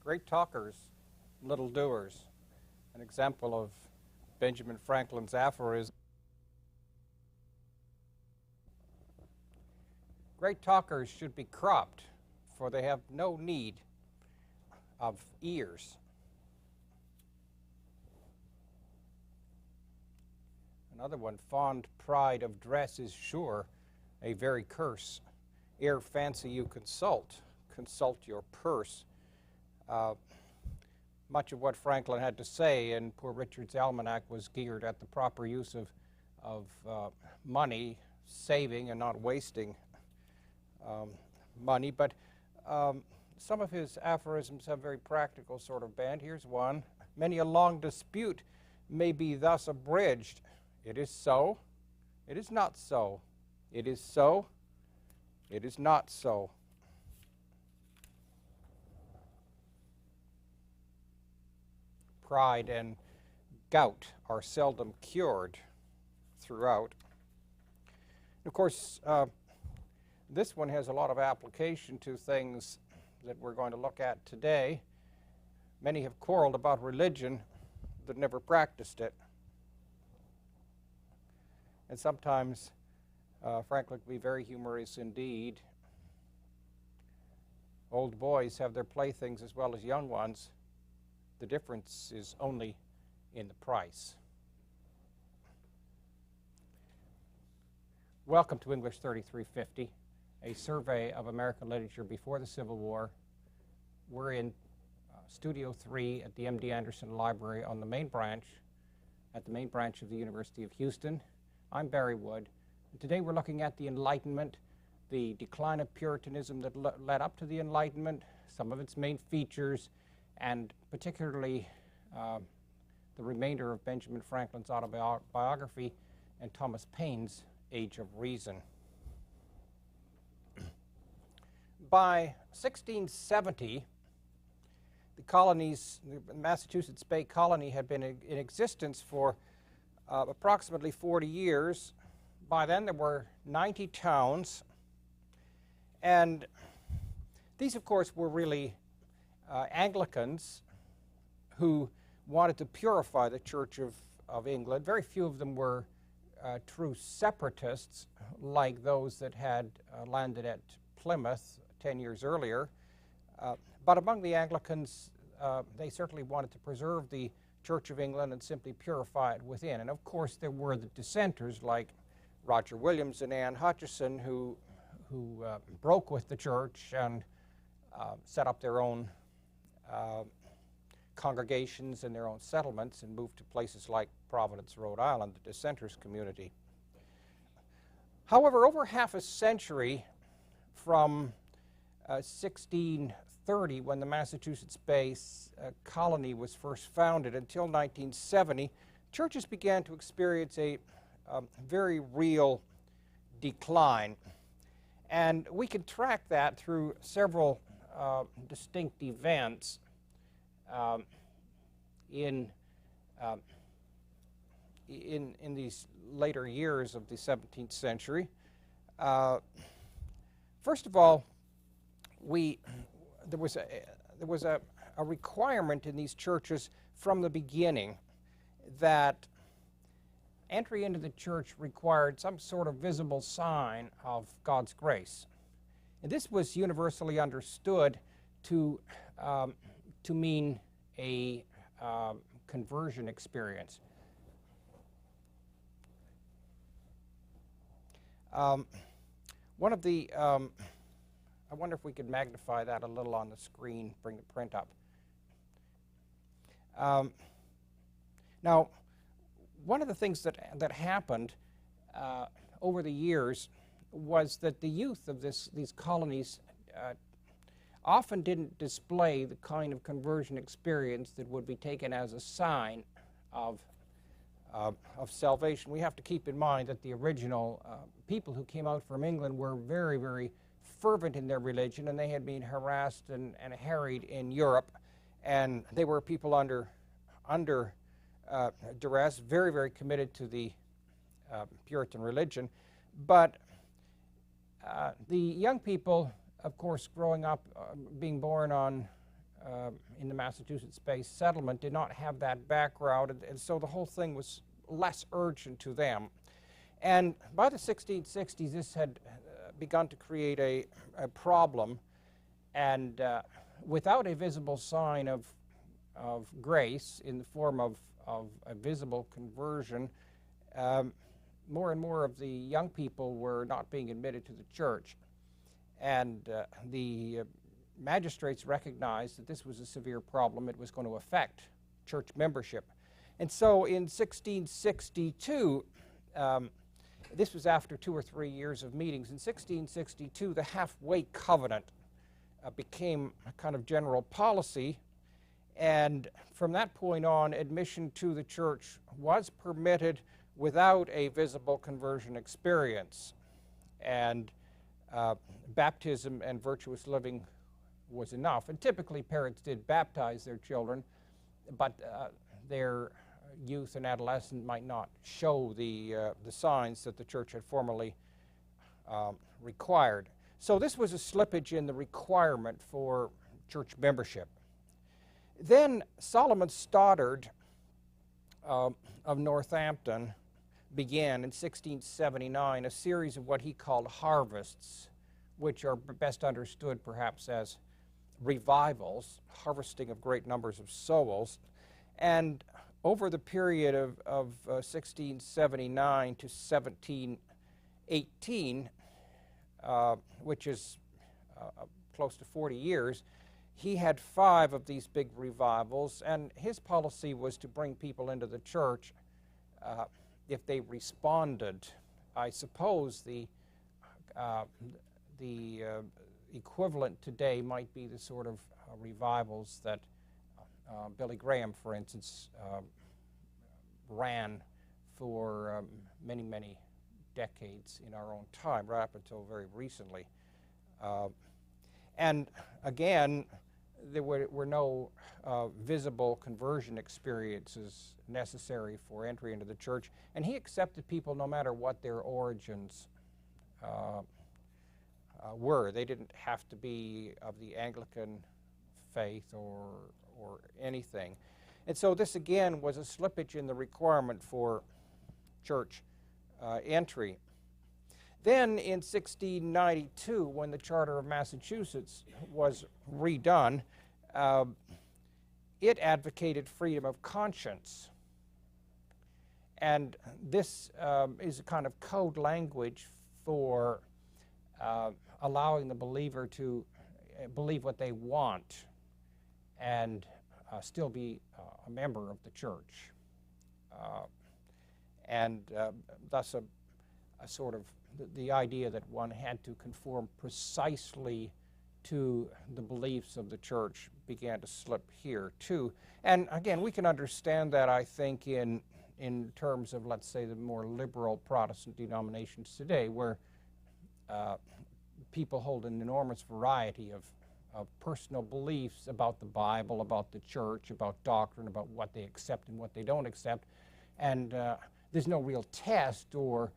Great talkers, little doers. An example of Benjamin Franklin's aphorism. Great talkers should be cropped, for they have no need of ears. Another one, fond pride of dress is sure a very curse. Ere fancy you consult your purse. Much of what Franklin had to say in Poor Richard's Almanac was geared at the proper use of money, saving and not wasting money. But some of his aphorisms have very practical sort of bent. Here's one. Many a long dispute may be thus abridged. It is so. It is not so. It is so. It is not so. Pride and gout are seldom cured throughout. Of course, this one has a lot of application to things that we're going to look at today. Many have quarreled about religion that never practiced it. And sometimes Franklin can be very humorous indeed. Old boys have their playthings as well as young ones. The difference is only in the price. Welcome to English 3350, a survey of American literature before the Civil War. We're in Studio 3 at the M.D. Anderson Library on the main branch, at the main branch of the University of Houston. I'm Barry Wood. And today we're looking at the Enlightenment, the decline of Puritanism that led up to the Enlightenment, some of its main features, and particularly the remainder of Benjamin Franklin's autobiography and Thomas Paine's Age of Reason. By 1670, the colonies, the Massachusetts Bay Colony had been in existence for approximately 40 years. By then there were 90 towns, and these of course were really Anglicans who wanted to purify the Church of England. Very few of them were true separatists like those that had landed at Plymouth 10 years earlier. But among the Anglicans, they certainly wanted to preserve the Church of England and simply purify it within. And of course there were the dissenters like Roger Williams and Anne Hutchison who broke with the Church and set up their own congregations and their own settlements and moved to places like Providence, Rhode Island, the dissenters community. However, over half a century from 1630, when the Massachusetts Bay Colony was first founded, until 1970, churches began to experience a very real decline. And we can track that through several distinct events in these later years of the 17th century. First of all, there was a requirement in these churches from the beginning that entry into the church required some sort of visible sign of God's grace. And this was universally understood to mean a conversion experience. One of the, I wonder if we could magnify that a little on the screen, bring the print up. Now, one of the things that happened over the years was that the youth of these colonies often didn't display the kind of conversion experience that would be taken as a sign of salvation. We have to keep in mind that the original people who came out from England were very, very fervent in their religion, and they had been harassed and harried in Europe, and they were people under duress, very, very committed to the Puritan religion. But the young people, of course, growing up, being born on in the Massachusetts Bay settlement did not have that background, and so the whole thing was less urgent to them. And by the 1660s, this had begun to create a problem, and without a visible sign of grace in the form of a visible conversion, more and more of the young people were not being admitted to the church. And the magistrates recognized that this was a severe problem. It was going to affect church membership. And so in 1662, this was after 2 or 3 years of meetings, in 1662 the halfway covenant became a kind of general policy, and from that point on admission to the church was permitted without a visible conversion experience, and baptism and virtuous living was enough. And typically parents did baptize their children, but their youth and adolescent might not show the signs that the church had formerly required. So this was a slippage in the requirement for church membership. Then Solomon Stoddard of Northampton began in 1679 a series of what he called harvests, which are best understood perhaps as revivals, harvesting of great numbers of souls. And over the period of 1679 to 1718, which is close to 40 years, he had 5 of these big revivals, and his policy was to bring people into the church if they responded. I suppose the equivalent today might be the sort of revivals that Billy Graham, for instance, ran for many, many decades in our own time, right up until very recently. And again, there were no visible conversion experiences necessary for entry into the church, and he accepted people no matter what their origins were. They didn't have to be of the Anglican faith or anything. And so this again was a slippage in the requirement for church entry. Then in 1692, when the Charter of Massachusetts was redone, it advocated freedom of conscience. And this is a kind of code language for allowing the believer to believe what they want and still be a member of the church. And thus a sort of the idea that one had to conform precisely to the beliefs of the church began to slip here too. And again, we can understand that, I think, in terms of, let's say, the more liberal Protestant denominations today, where people hold an enormous variety of personal beliefs about the Bible, about the church, about doctrine, about what they accept and what they don't accept. And there's no real test or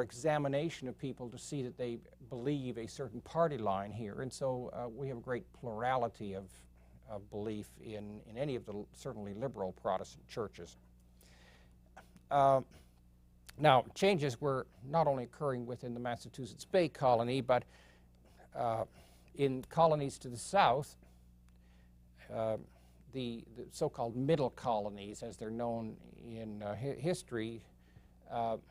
examination of people to see that they believe a certain party line here. And so we have a great plurality of belief in any of the certainly liberal Protestant churches. Now, changes were not only occurring within the Massachusetts Bay Colony, but in colonies to the south, the so-called middle colonies, as they're known in history,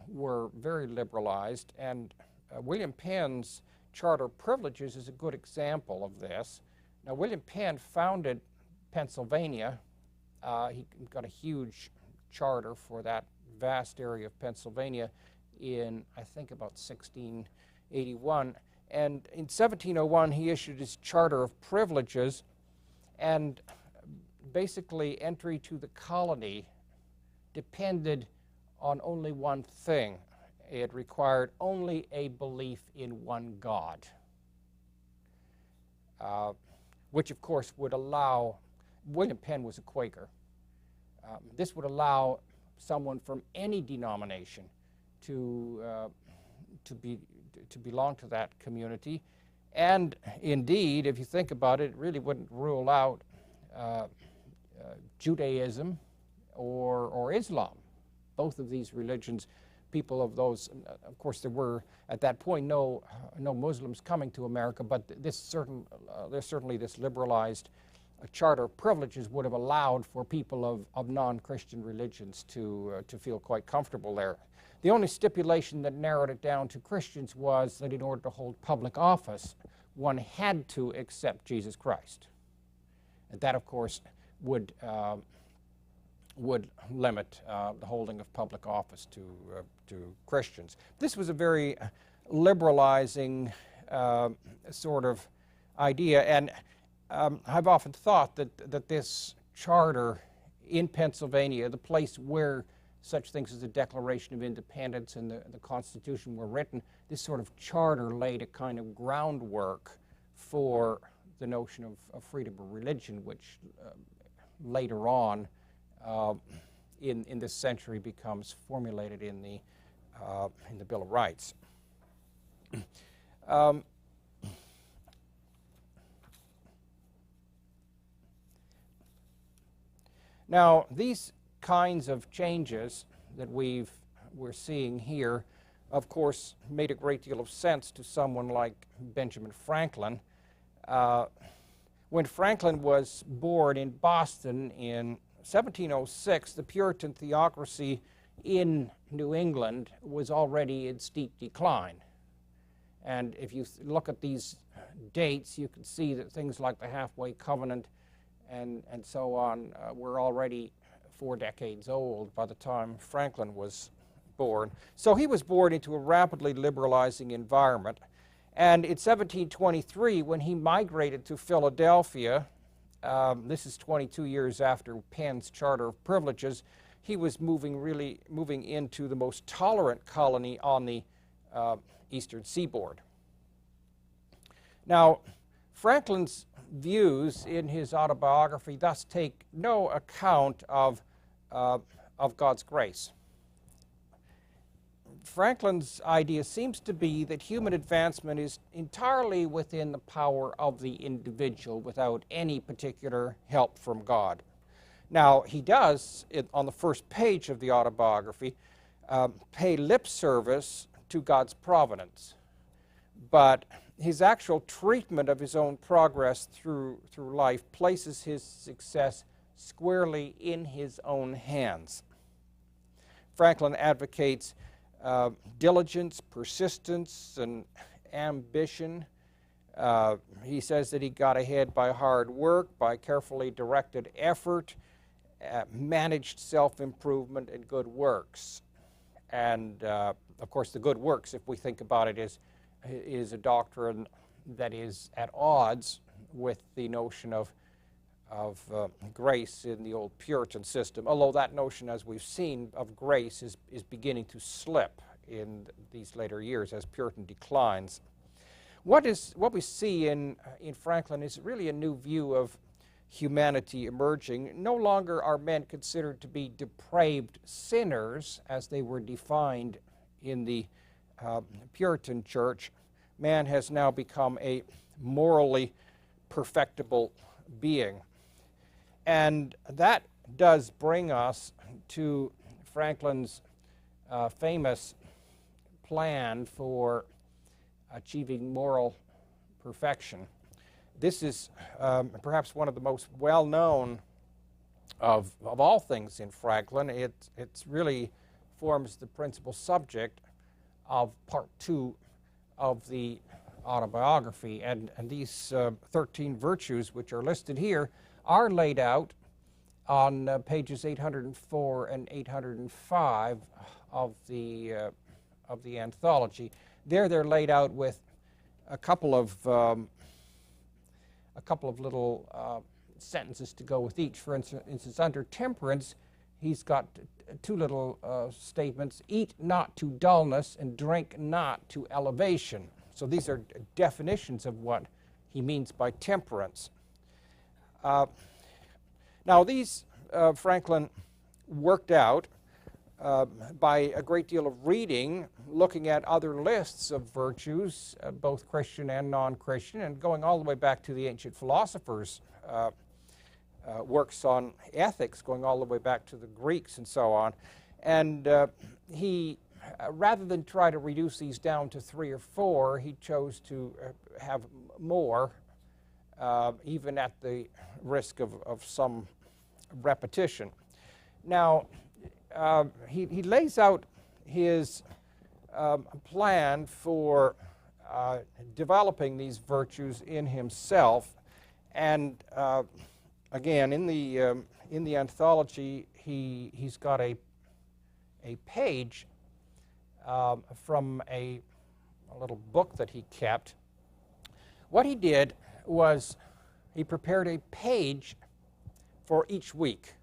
were very liberalized, and William Penn's Charter of Privileges is a good example of this. Now, William Penn founded Pennsylvania. He got a huge charter for that vast area of Pennsylvania in, I think, about 1681. And in 1701, he issued his Charter of Privileges, and basically entry to the colony depended on only one thing. It required only a belief in one God, which of course would allow, William Penn was a Quaker, this would allow someone from any denomination to belong to that community, And indeed, if you think about it, it really wouldn't rule out Judaism or Islam. Both of these religions, people of those, of course there were at that point no Muslims coming to America, but there's certainly this liberalized charter of privileges would have allowed for people of non-Christian religions to feel quite comfortable there. The only stipulation that narrowed it down to Christians was that in order to hold public office, one had to accept Jesus Christ. And that, of course, would limit the holding of public office to Christians. This was a very liberalizing sort of idea, and I've often thought that this charter in Pennsylvania, the place where such things as the Declaration of Independence and the Constitution were written, this sort of charter laid a kind of groundwork for the notion of freedom of religion, which later on in this century becomes formulated in the Bill of Rights. Now, these kinds of changes that we're seeing here, of course, made a great deal of sense to someone like Benjamin Franklin. When Franklin was born in Boston in 1706, the Puritan theocracy in New England was already in steep decline. And if you look at these dates, you can see that things like the Halfway Covenant and so on were already 4 decades old by the time Franklin was born. So he was born into a rapidly liberalizing environment. And in 1723, when he migrated to Philadelphia, this is 22 years after Penn's Charter of Privileges, he was moving into the most tolerant colony on the eastern seaboard. Now, Franklin's views in his autobiography thus take no account of God's grace. Franklin's idea seems to be that human advancement is entirely within the power of the individual without any particular help from God. Now, he does, on the first page of the autobiography, pay lip service to God's providence, but his actual treatment of his own progress through life places his success squarely in his own hands. Franklin advocates diligence, persistence, and ambition. He says that he got ahead by hard work, by carefully directed effort, managed self-improvement, and good works. And, of course, the good works, if we think about it, is a doctrine that is at odds with the notion of grace in the old Puritan system, although that notion, as we've seen, of grace is beginning to slip in these later years as Puritan declines. What we see in Franklin is really a new view of humanity emerging. No longer are men considered to be depraved sinners as they were defined in the Puritan church. Man has now become a morally perfectible being. And that does bring us to Franklin's famous plan for achieving moral perfection. This is perhaps one of the most well-known of all things in Franklin. It really forms the principal subject of part 2 of the autobiography, and these 13 virtues which are listed here are laid out on pages 804 and 805 of the anthology. There they're laid out with a couple of little sentences to go with each. For instance, under temperance, he's got 2 little statements: eat not to dullness and drink not to elevation. So these are definitions of what he means by temperance. Now these Franklin worked out by a great deal of reading, looking at other lists of virtues, both Christian and non-Christian, and going all the way back to the ancient philosophers' works on ethics, going all the way back to the Greeks and so on. And he, rather than try to reduce these down to 3 or 4, he chose to have more, even at the risk of some repetition. Now, he lays out his plan for developing these virtues in himself, and again, in the anthology, he's got a page from a little book that he kept. What he did was he prepared a page for each week.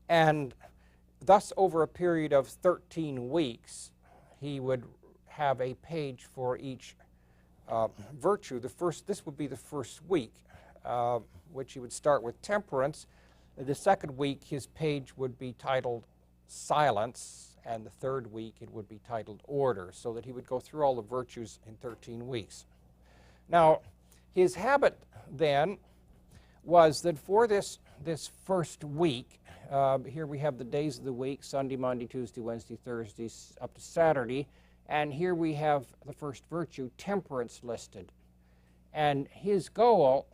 And thus, over a period of 13 weeks, he would have a page for each virtue. This would be the first week, which he would start with temperance. The second week, his page would be titled silence, and the third week it would be titled order, so that he would go through all the virtues in 13 weeks. Now, his habit then was that for this first week, here we have the days of the week, Sunday, Monday, Tuesday, Wednesday, Thursday, up to Saturday, and here we have the first virtue, temperance, listed. And his goal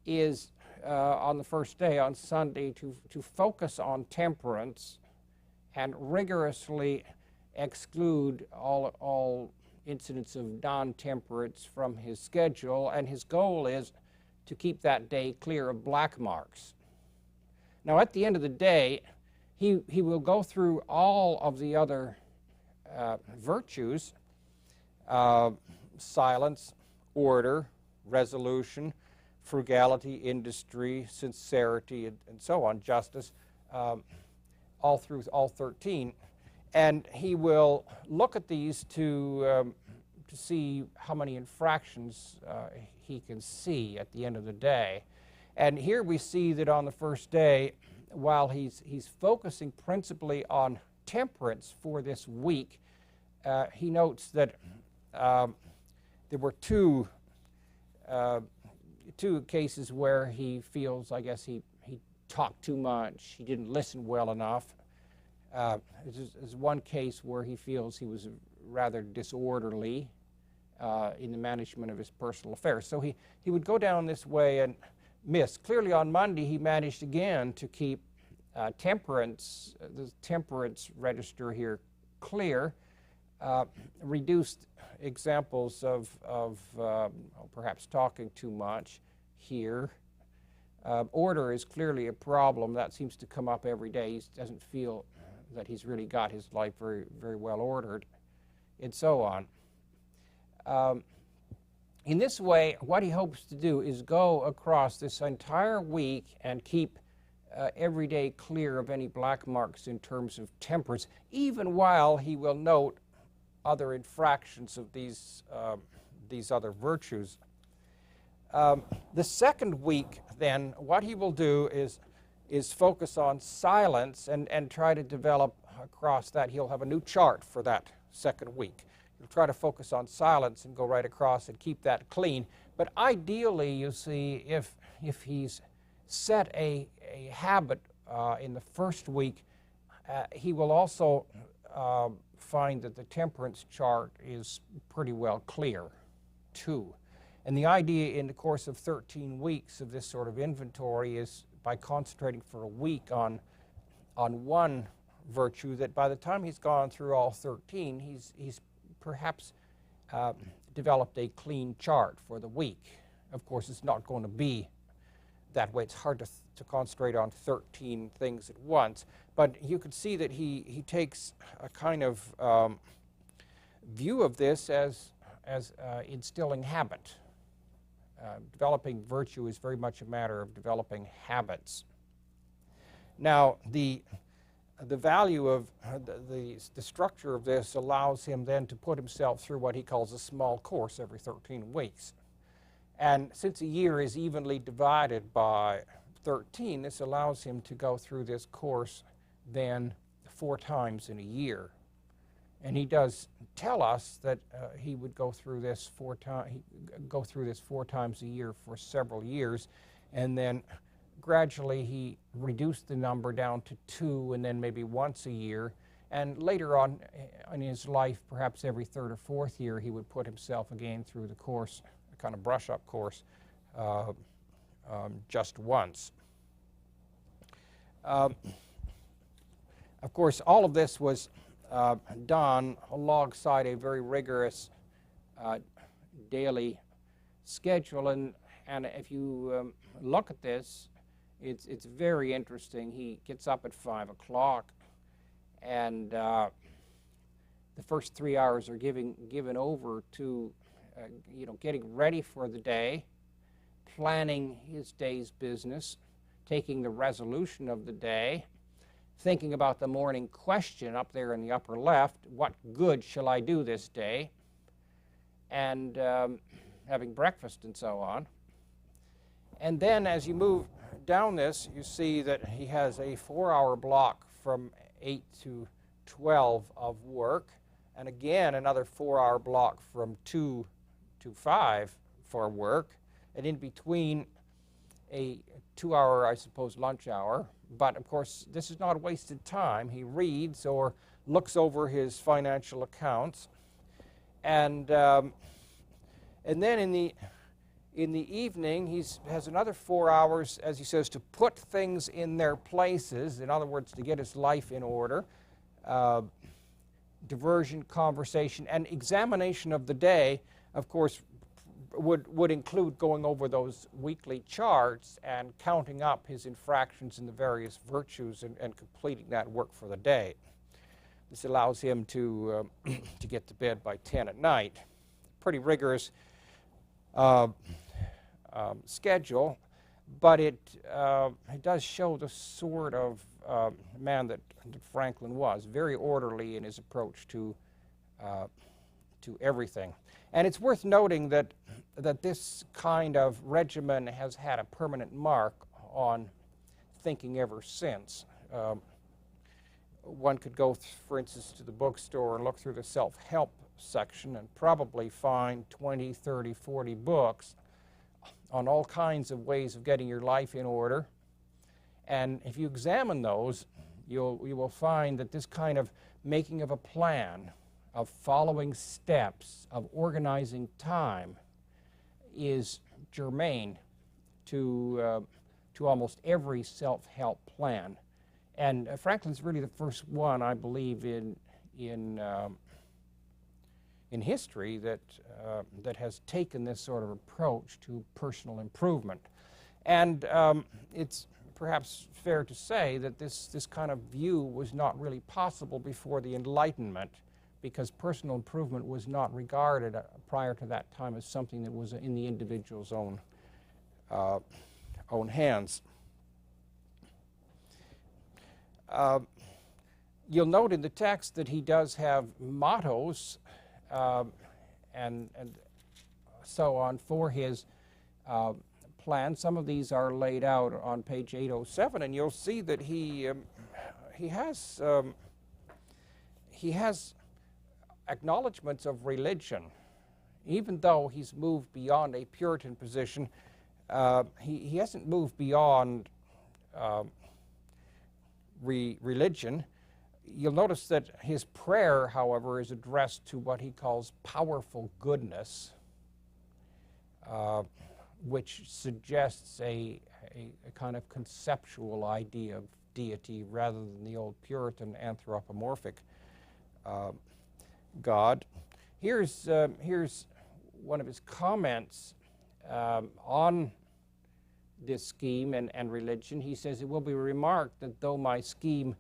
is, on the first day, on Sunday, to focus on temperance and rigorously exclude all incidents of non-temperance from his schedule, and his goal is to keep that day clear of black marks. Now, at the end of the day, he will go through all of the other virtues, silence, order, resolution, frugality, industry, sincerity, and so on, justice, all through all 13. And he will look at these to see how many infractions he can see at the end of the day. And here we see that on the first day, while he's focusing principally on temperance for this week, he notes that there were two cases where he feels, I guess, he talked too much, he didn't listen well enough. There's one case where he feels he was rather disorderly in the management of his personal affairs. So he would go down this way and miss. Clearly on Monday he managed again to keep the temperance register here clear, reduced examples of perhaps talking too much here. Order is clearly a problem. That seems to come up every day. He doesn't feel that he's really got his life very, very well ordered, and so on. In this way, what he hopes to do is go across this entire week and keep every day clear of any black marks in terms of temperance, even while he will note other infractions of these other virtues. The second week, then, what he will do is focus on silence and try to develop across that. He'll have a new chart for that second week. He'll try to focus on silence and go right across and keep that clean. But ideally, you see, if he's set a habit in the first week, he will also find that the temperance chart is pretty well clear, too. And the idea in the course of 13 weeks of this sort of inventory is, by concentrating for a week on one virtue, that by the time he's gone through all 13, he's perhaps developed a clean chart for the week. Of course, it's not going to be that way. It's hard to concentrate on 13 things at once. But you could see that he takes a kind of view of this as instilling habit. Developing virtue is very much a matter of developing habits. Now, the value of the structure of this allows him then to put himself through what he calls a small course every 13 weeks. And since a year is evenly divided by 13, this allows him to go through this course than 4 times in a year. And he does tell us that he would go through this 4 times a year for several years, and then gradually he reduced the number down to 2, and then maybe once a year. And later on in his life, perhaps every 3rd or 4th year, he would put himself again through the course, a kind of brush-up course, just once. Of course, all of this was done alongside a very rigorous daily schedule, and if you look at this, it's very interesting. He gets up at 5 o'clock, and the first 3 hours are given over to getting ready for the day, planning his day's business, taking the resolution of the day, thinking about the morning question up there in the upper left, what good shall I do this day, and having breakfast and so on. And then as you move down this, you see that he has a 4-hour block from 8 to 12 of work, and again another 4-hour block from 2 to 5 for work, and in between a 2-hour, I suppose, lunch hour. But of course, this is not wasted time. He reads or looks over his financial accounts, and then in the evening, he has another 4 hours, as he says, to put things in their places. In other words, to get his life in order. Diversion, conversation, and examination of the day, of course, would include going over those weekly charts and counting up his infractions in the various virtues and completing that work for the day. This allows him to get to bed by 10 at night. Pretty rigorous schedule, but it does show the sort of man that Franklin was, very orderly in his approach to everything. And it's worth noting that this kind of regimen has had a permanent mark on thinking ever since. One could go, for instance, to the bookstore and look through the self-help section and probably find 20, 30, 40 books on all kinds of ways of getting your life in order. And if you examine those, you will find that this kind of making of a plan, of following steps, of organizing time, is germane to almost every self-help plan. And Franklin's really the first one, I believe, in history that has taken this sort of approach to personal improvement. And it's perhaps fair to say that this kind of view was not really possible before the Enlightenment, because personal improvement was not regarded prior to that time as something that was in the individual's own hands. You'll note in the text that he does have mottos and so on for his plan. Some of these are laid out on page 807, and you'll see that he has acknowledgments of religion. Even though he's moved beyond a Puritan position, he hasn't moved beyond religion. You'll notice that his prayer, however, is addressed to what he calls powerful goodness, which suggests a kind of conceptual idea of deity rather than the old Puritan anthropomorphic God. Here's one of his comments on this scheme and religion. He says, "It will be remarked that though my scheme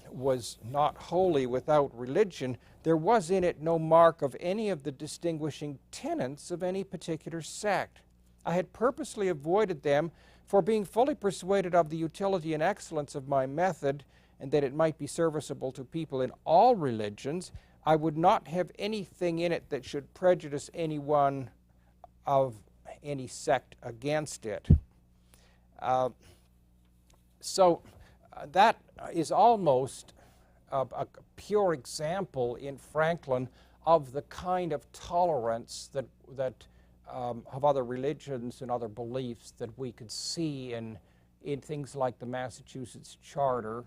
was not wholly without religion, there was in it no mark of any of the distinguishing tenets of any particular sect. I had purposely avoided them, for being fully persuaded of the utility and excellence of my method, and that it might be serviceable to people in all religions, I would not have anything in it that should prejudice anyone of any sect against it." that is almost a pure example in Franklin of the kind of tolerance that of other religions and other beliefs that we could see in things like the Massachusetts Charter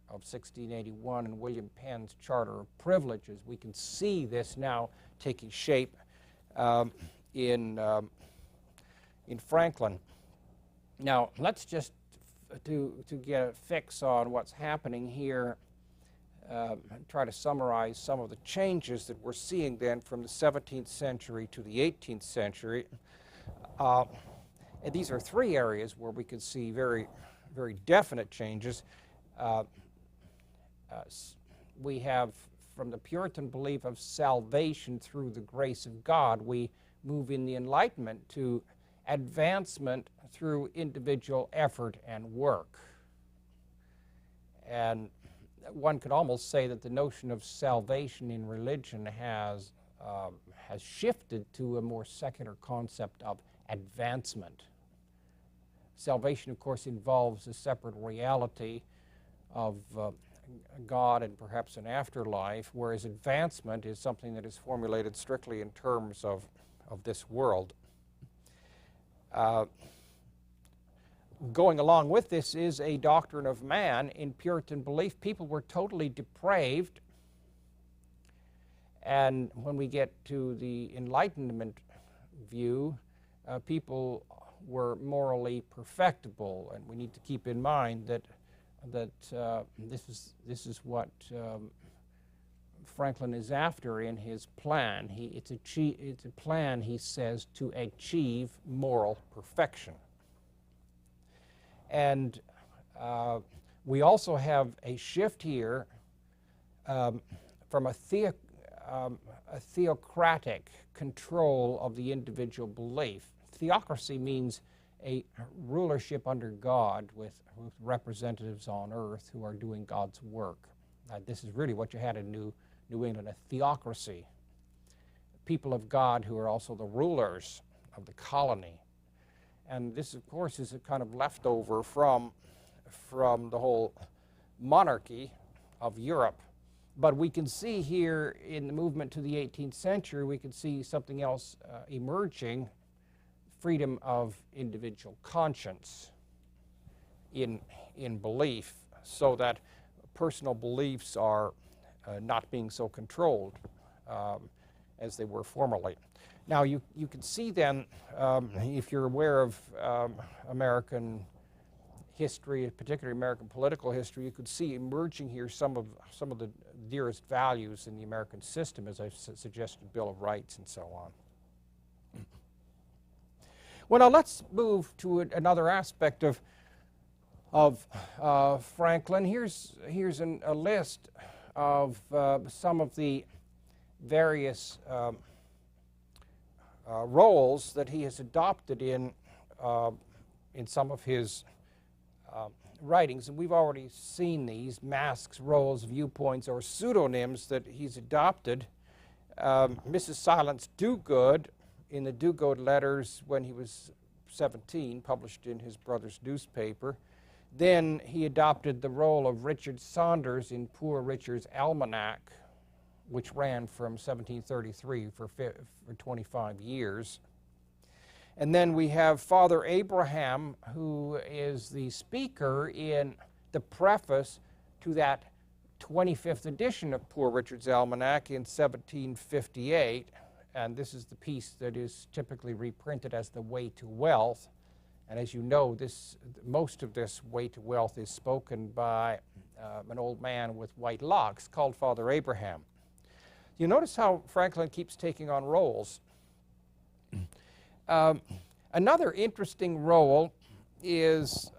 of 1681 and William Penn's Charter of Privileges. We can see this now taking shape in Franklin. Now, let's just to get a fix on what's happening here, try to summarize some of the changes that we're seeing then from the 17th century to the 18th century. And these are three areas where we can see very, very definite changes. We have, from the Puritan belief of salvation through the grace of God, we move in the Enlightenment to advancement through individual effort and work. And one could almost say that the notion of salvation in religion has shifted to a more secular concept of advancement. Salvation, of course, involves a separate reality of God and perhaps an afterlife, whereas advancement is something that is formulated strictly in terms of this world. Going along with this is a doctrine of man. In Puritan belief, people were totally depraved, and when we get to the Enlightenment view, people were morally perfectible, and we need to keep in mind that this is what Franklin is after in his plan. It's a plan, he says, to achieve moral perfection. And we also have a shift here from a theocratic control of the individual belief. Theocracy means a rulership under God with representatives on earth who are doing God's work. This is really what you had in New England, a theocracy. People of God who are also the rulers of the colony. And this, of course, is a kind of leftover from the whole monarchy of Europe. But we can see here in the movement to the 18th century, we can see something else emerging, freedom of individual conscience in belief, so that personal beliefs are not being so controlled as they were formerly. Now, you can see then, if you're aware of American history, particularly American political history, you could see emerging here some of the dearest values in the American system, as I've suggested, Bill of Rights and so on. Well, now let's move to another aspect of Franklin. Here's a list of some of the various roles that he has adopted in some of his writings, and we've already seen these: masks, roles, viewpoints, or pseudonyms that he's adopted. Mrs. Silence Dogood, in the Dogood letters when he was 17, published in his brother's newspaper. Then he adopted the role of Richard Saunders in Poor Richard's Almanac, which ran from 1733 for 25 years. And then we have Father Abraham, who is the speaker in the preface to that 25th edition of Poor Richard's Almanac in 1758. And this is the piece that is typically reprinted as The Way to Wealth. And as you know, most of this Way to Wealth is spoken by an old man with white locks called Father Abraham. You notice how Franklin keeps taking on roles. Another interesting role is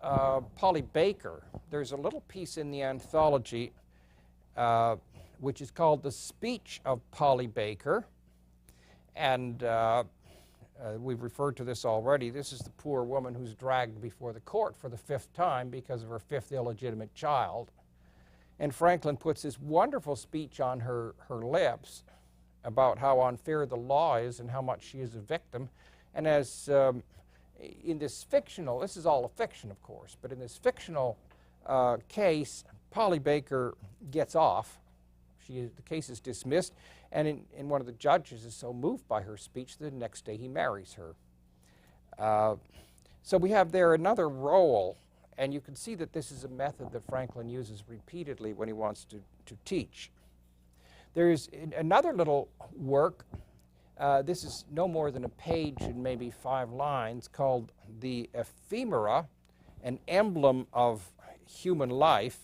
Polly Baker. There's a little piece in the anthology which is called The Speech of Polly Baker. And we've referred to this already. This is the poor woman who's dragged before the court for the 5th time because of her 5th illegitimate child. And Franklin puts this wonderful speech on her lips about how unfair the law is and how much she is a victim. And as in this fictional, this is all a fiction, of course, but in this fictional case, Polly Baker gets off. The case is dismissed, and one of the judges is so moved by her speech that the next day he marries her. So we have there another role, and you can see that this is a method that Franklin uses repeatedly when he wants to teach. There's another little work. This is no more than a page and maybe 5 lines, called the Ephemera, an emblem of human life.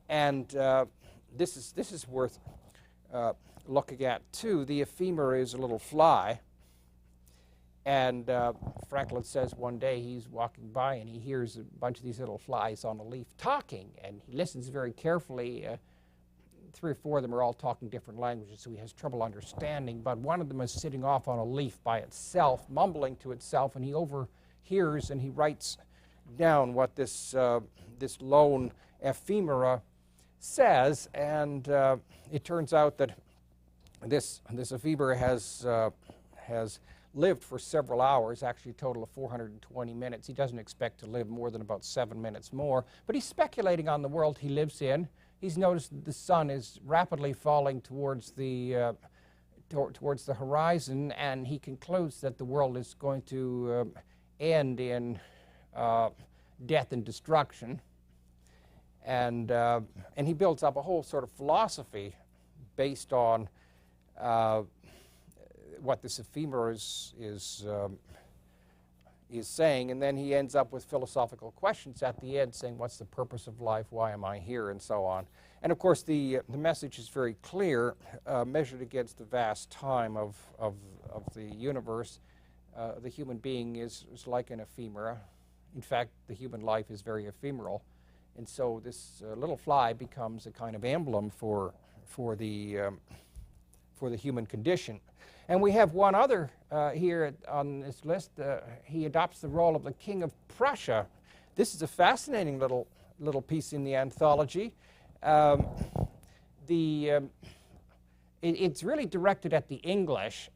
And this is worth looking at too. The ephemera is a little fly, and Franklin says one day he's walking by and he hears a bunch of these little flies on a leaf talking, and he listens very carefully. 3 or 4 of them are all talking different languages, so he has trouble understanding, but one of them is sitting off on a leaf by itself, mumbling to itself, and he overhears and he writes down what this lone ephemera says, and it turns out that this ephemera has lived for several hours, actually a total of 420 minutes. He doesn't expect to live more than about 7 minutes more, but he's speculating on the world he lives in. He's noticed that the sun is rapidly falling towards the horizon, and he concludes that the world is going to end in death and destruction. And he builds up a whole sort of philosophy based on what this ephemera is saying, and then he ends up with philosophical questions at the end, saying, what's the purpose of life, why am I here, and so on. And of course the message is very clear, measured against the vast time of the universe. The human being is like an ephemera. In fact, the human life is very ephemeral, and so this little fly becomes a kind of emblem for the human condition. And we have one other here on this list. He adopts the role of the King of Prussia. This is a fascinating little piece in the anthology. It's really directed at the English.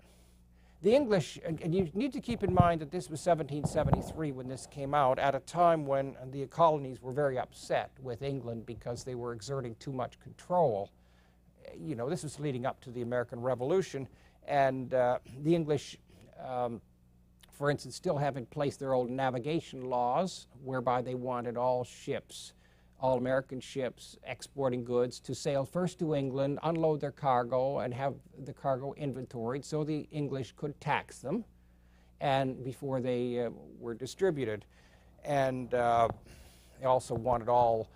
The English, and you need to keep in mind that this was 1773 when this came out, at a time when the colonies were very upset with England because they were exerting too much control. You know, this was leading up to the American Revolution. And the English, for instance, still have in place their old navigation laws, whereby they wanted all ships, all American ships exporting goods, to sail first to England, unload their cargo, and have the cargo inventoried so the English could tax them and before they were distributed. And they also wanted all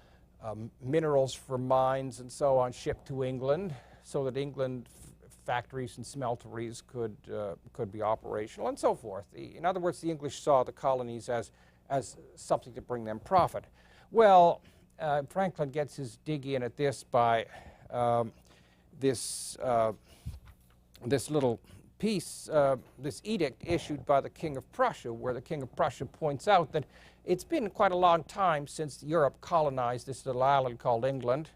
minerals from mines and so on shipped to England, so that England factories and smelteries could be operational, and so forth. In other words, the English saw the colonies as something to bring them profit. Well, Franklin gets his dig in at this by this little piece, this edict issued by the King of Prussia, where the King of Prussia points out that it's been quite a long time since Europe colonized this little island called England.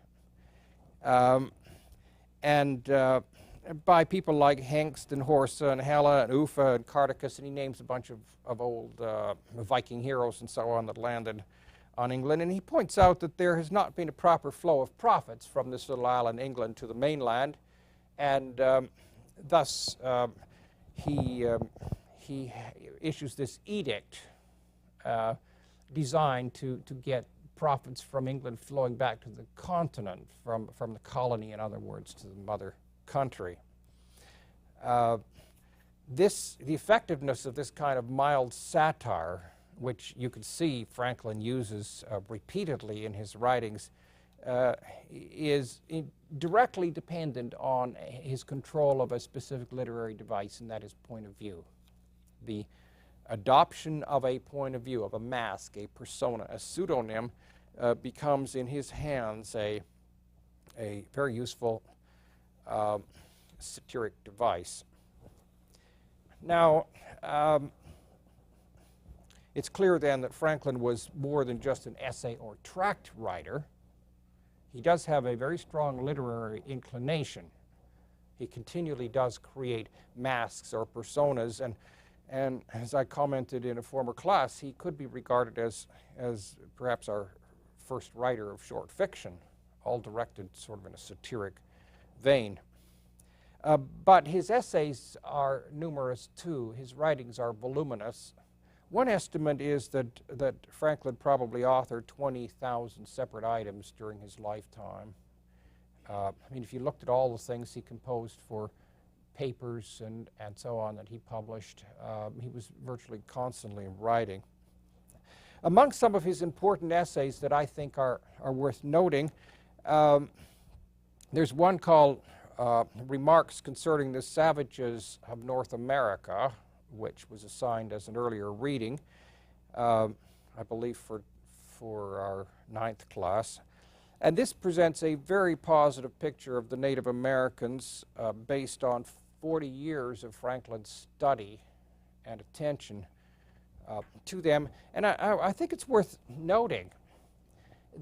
By people like Hengst and Horsa and Hela and Ufa and Carticus, and he names a bunch of old Viking heroes and so on that landed on England. And he points out that there has not been a proper flow of profits from this little island England to the mainland, and thus he issues this edict designed to get profits from England flowing back to the continent, from the colony, in other words, to the mother country. The effectiveness of this kind of mild satire, which you can see Franklin uses repeatedly in his writings, is directly dependent on his control of a specific literary device, and that is point of view. The adoption of a point of view, of a mask, a persona, a pseudonym, becomes in his hands a very useful satiric device. Now, it's clear then that Franklin was more than just an essay or tract writer. He does have a very strong literary inclination. He continually does create masks or personas, and as I commented in a former class, he could be regarded as perhaps our first writer of short fiction, all directed sort of in a satiric vein. But his essays are numerous too. His writings are voluminous. One estimate is that Franklin probably authored 20,000 separate items during his lifetime. I mean, if you looked at all the things he composed for papers and so on that he published, he was virtually constantly writing. Among some of his important essays that I think are worth noting, there's one called Remarks Concerning the Savages of North America, which was assigned as an earlier reading, I believe for our 9th class. And this presents a very positive picture of the Native Americans based on 40 years of Franklin's study and attention to them. And I think it's worth noting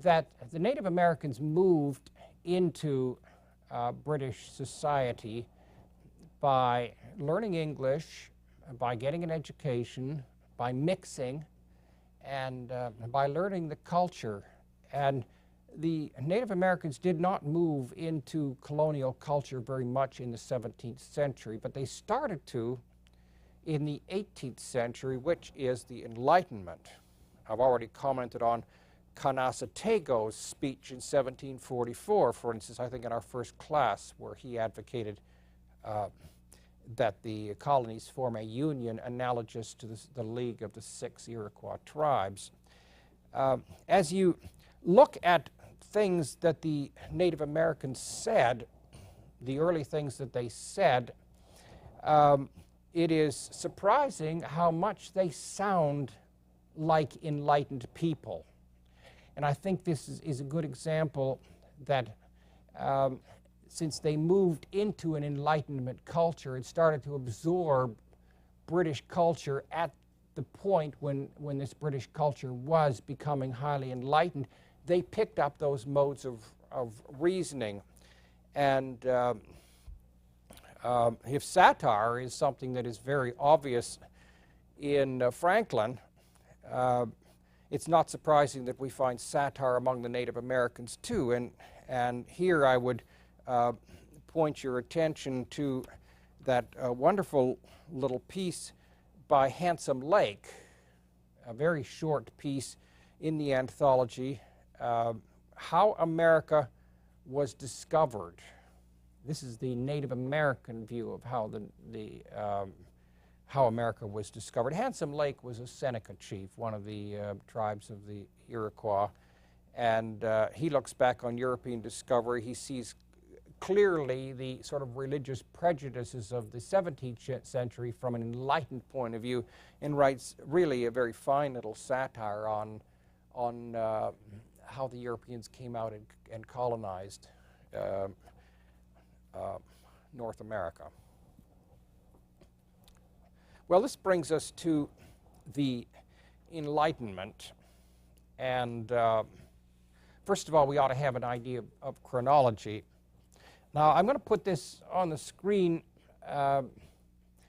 that the Native Americans moved into British society by learning English, by getting an education, by mixing, and by learning the culture. And the Native Americans did not move into colonial culture very much in the 17th century, but they started to in the 18th century, which is the Enlightenment. I've already commented on Kanasateigo's speech in 1744, for instance, I think in our first class, where he advocated that the colonies form a union analogous to the League of the Six Iroquois tribes. As you look at things that the Native Americans said, the early things that they said, it is surprising how much they sound like enlightened people. And I think this is a good example that since they moved into an Enlightenment culture and started to absorb British culture at the point when this British culture was becoming highly enlightened, they picked up those modes of reasoning. And if satire is something that is very obvious in Franklin, it's not surprising that we find satire among the Native Americans too. And here I would point your attention to that wonderful little piece by Handsome Lake, a very short piece in the anthology, How America Was Discovered. This is the Native American view of how America was discovered. Handsome Lake was a Seneca chief, one of the tribes of the Iroquois, and he looks back on European discovery. He sees clearly the sort of religious prejudices of the 17th century from an enlightened point of view, and writes really a very fine little satire on how the Europeans came out and colonized North America. Well, this brings us to the Enlightenment, and first of all, we ought to have an idea of chronology. Now, I'm going to put this on the screen.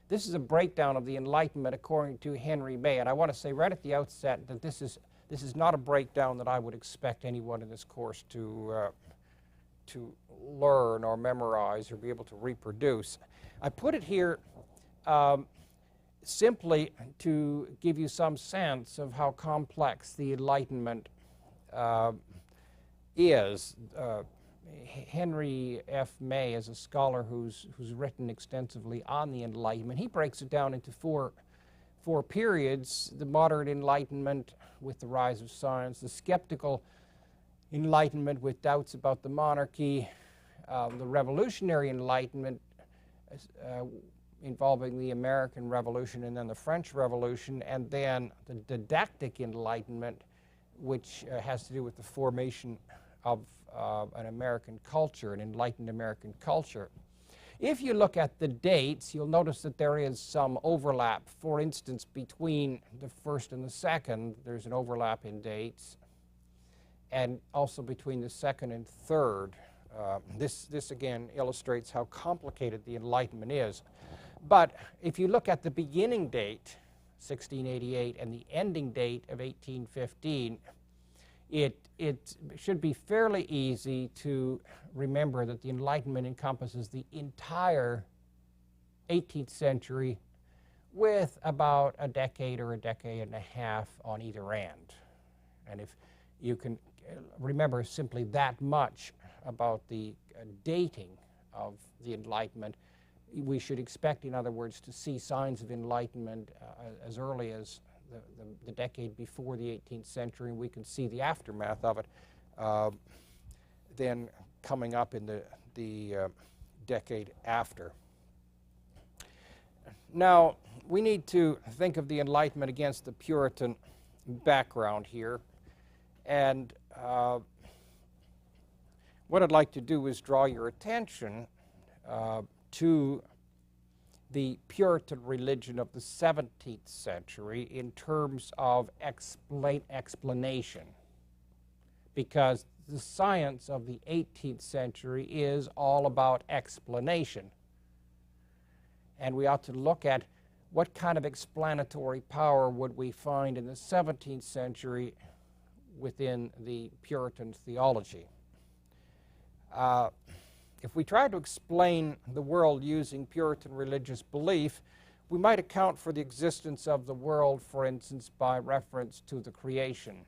This is a breakdown of the Enlightenment according to Henry May, and I want to say right at the outset that this is not a breakdown that I would expect anyone in this course to learn or memorize or be able to reproduce. I put it here simply to give you some sense of how complex the Enlightenment is. Henry F. May is a scholar who's written extensively on the Enlightenment. He breaks it down into four periods: the modern Enlightenment with the rise of science, the skeptical Enlightenment with doubts about the monarchy, the revolutionary Enlightenment involving the American Revolution and then the French Revolution, and then the didactic Enlightenment, which has to do with the formation of an American culture, an enlightened American culture. If you look at the dates, you'll notice that there is some overlap. For instance, between the first and the second, there's an overlap in dates, and also between the second and third. This again illustrates how complicated the Enlightenment is. But if you look at the beginning date, 1688, and the ending date of 1815, it should be fairly easy to remember that the Enlightenment encompasses the entire 18th century with about a decade or a decade and a half on either end. And if you can remember simply that much about the dating of the Enlightenment, we should expect, in other words, to see signs of Enlightenment as early as the decade before the 18th century, and we can see the aftermath of it then coming up in the decade after. Now, we need to think of the Enlightenment against the Puritan background here, and what I'd like to do is draw your attention to the Puritan religion of the 17th century in terms of explanation, because the science of the 18th century is all about explanation. And we ought to look at what kind of explanatory power would we find in the 17th century within the Puritan theology. If we try to explain the world using Puritan religious belief, we might account for the existence of the world, for instance, by reference to the creation.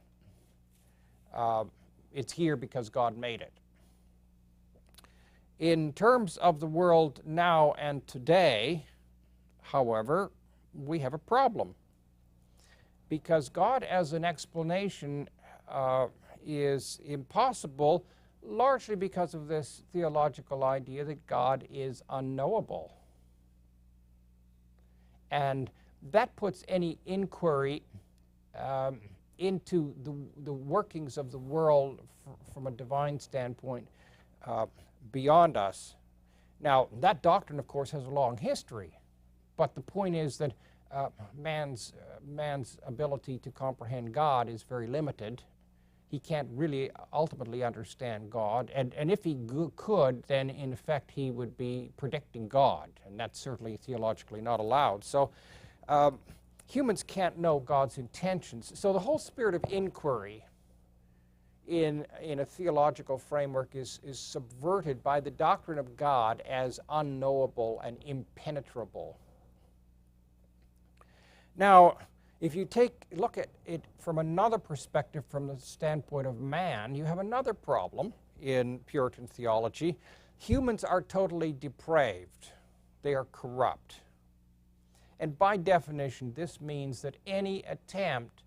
It's here because God made it. In terms of the world now and today, however, we have a problem, because God as an explanation is impossible, largely because of this theological idea that God is unknowable. And that puts any inquiry into the workings of the world from a divine standpoint beyond us. Now, that doctrine, of course, has a long history, but the point is that man's ability to comprehend God is very limited. He can't really ultimately understand God, and if he could, then in effect he would be predicting God, and that's certainly theologically not allowed. So humans can't know God's intentions. So the whole spirit of inquiry in a theological framework is subverted by the doctrine of God as unknowable and impenetrable. Now, if you look at it from another perspective, from the standpoint of man, you have another problem in Puritan theology. Humans are totally depraved. They are corrupt. And by definition, this means that any attempt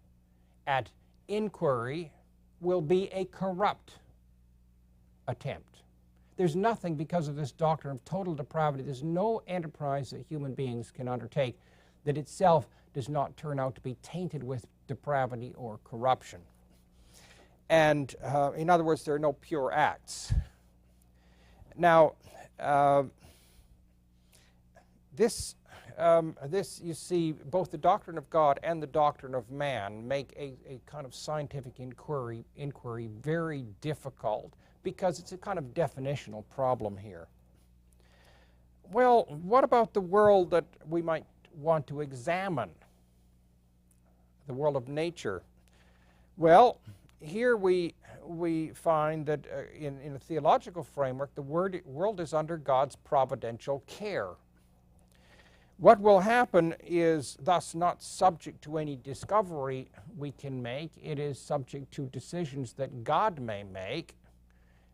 at inquiry will be a corrupt attempt. There's nothing, because of this doctrine of total depravity, there's no enterprise that human beings can undertake that itself does not turn out to be tainted with depravity or corruption. And in other words, there are no pure acts. Now, this, you see, both the doctrine of God and the doctrine of man make a kind of scientific inquiry very difficult, because it's a kind of definitional problem here. Well, what about the world that we might want to examine? The world of nature. Well, here we find that in a theological framework, the world is under God's providential care. What will happen is thus not subject to any discovery we can make. It is subject to decisions that God may make.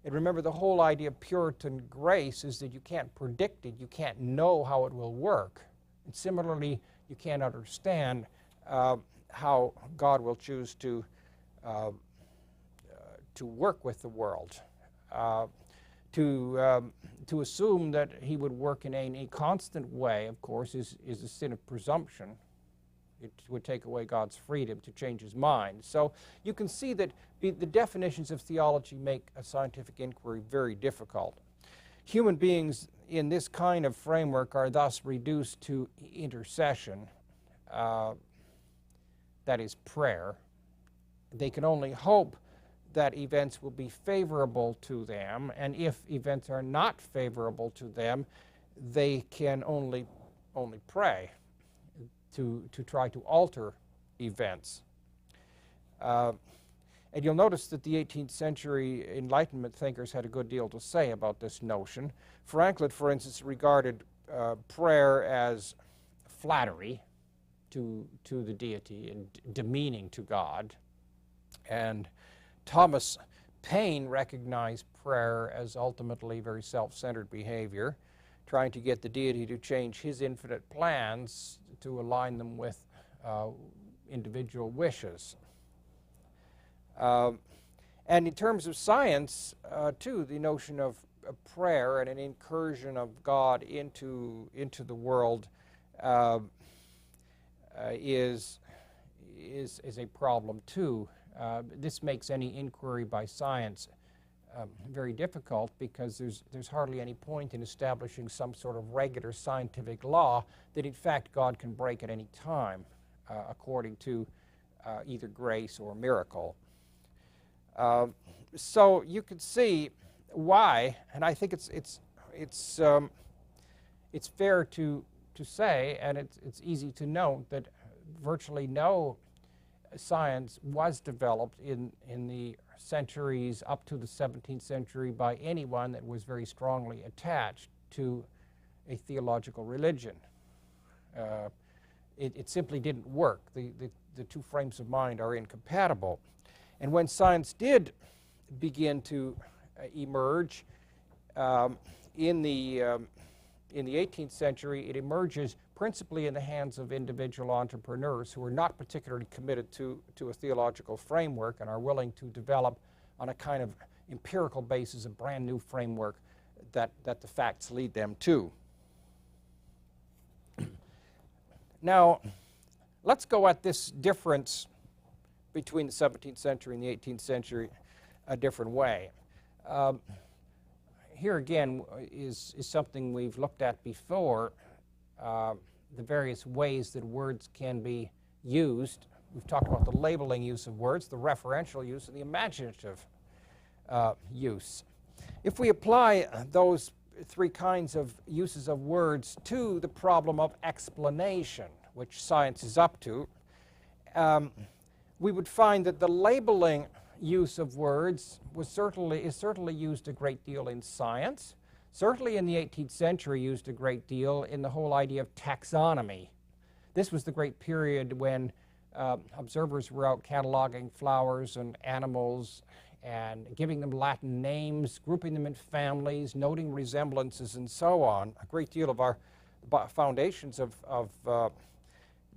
And remember, the whole idea of Puritan grace is that you can't predict it, you can't know how it will work. And similarly, you can't understand how God will choose to work with the world. To assume that he would work in a constant way, of course, is a sin of presumption. It would take away God's freedom to change his mind. So you can see that the definitions of theology make a scientific inquiry very difficult. Human beings in this kind of framework are thus reduced to intercession, that is prayer. They can only hope that events will be favorable to them, and if events are not favorable to them, they can only pray to try to alter events. And you'll notice that the 18th century Enlightenment thinkers had a good deal to say about this notion. Franklin, for instance, regarded prayer as flattery to the deity and demeaning to God. And Thomas Paine recognized prayer as ultimately very self-centered behavior, trying to get the deity to change his infinite plans to align them with individual wishes. And in terms of science, too, the notion of prayer and an incursion of God into the world is a problem, too. This makes any inquiry by science very difficult, because there's hardly any point in establishing some sort of regular scientific law that, in fact, God can break at any time, according to either grace or miracle. So you can see why, and I think it's fair to say, and it's easy to note, that virtually no science was developed in the centuries up to the 17th century by anyone that was very strongly attached to a theological religion. It simply didn't work. The two frames of mind are incompatible. And when science did begin to emerge in the 18th century, it emerges principally in the hands of individual entrepreneurs who are not particularly committed to a theological framework and are willing to develop on a kind of empirical basis a brand new framework that the facts lead them to. Now, let's go at this difference between the 17th century and the 18th century a different way. Here again is something we've looked at before, the various ways that words can be used. We've talked about the labeling use of words, the referential use, and the imaginative use. If we apply those three kinds of uses of words to the problem of explanation, which science is up to, we would find that the labeling use of words is certainly used a great deal in science, certainly in the 18th century used a great deal in the whole idea of taxonomy. This was the great period when observers were out cataloging flowers and animals and giving them Latin names, grouping them in families, noting resemblances, and so on. A great deal of our foundations of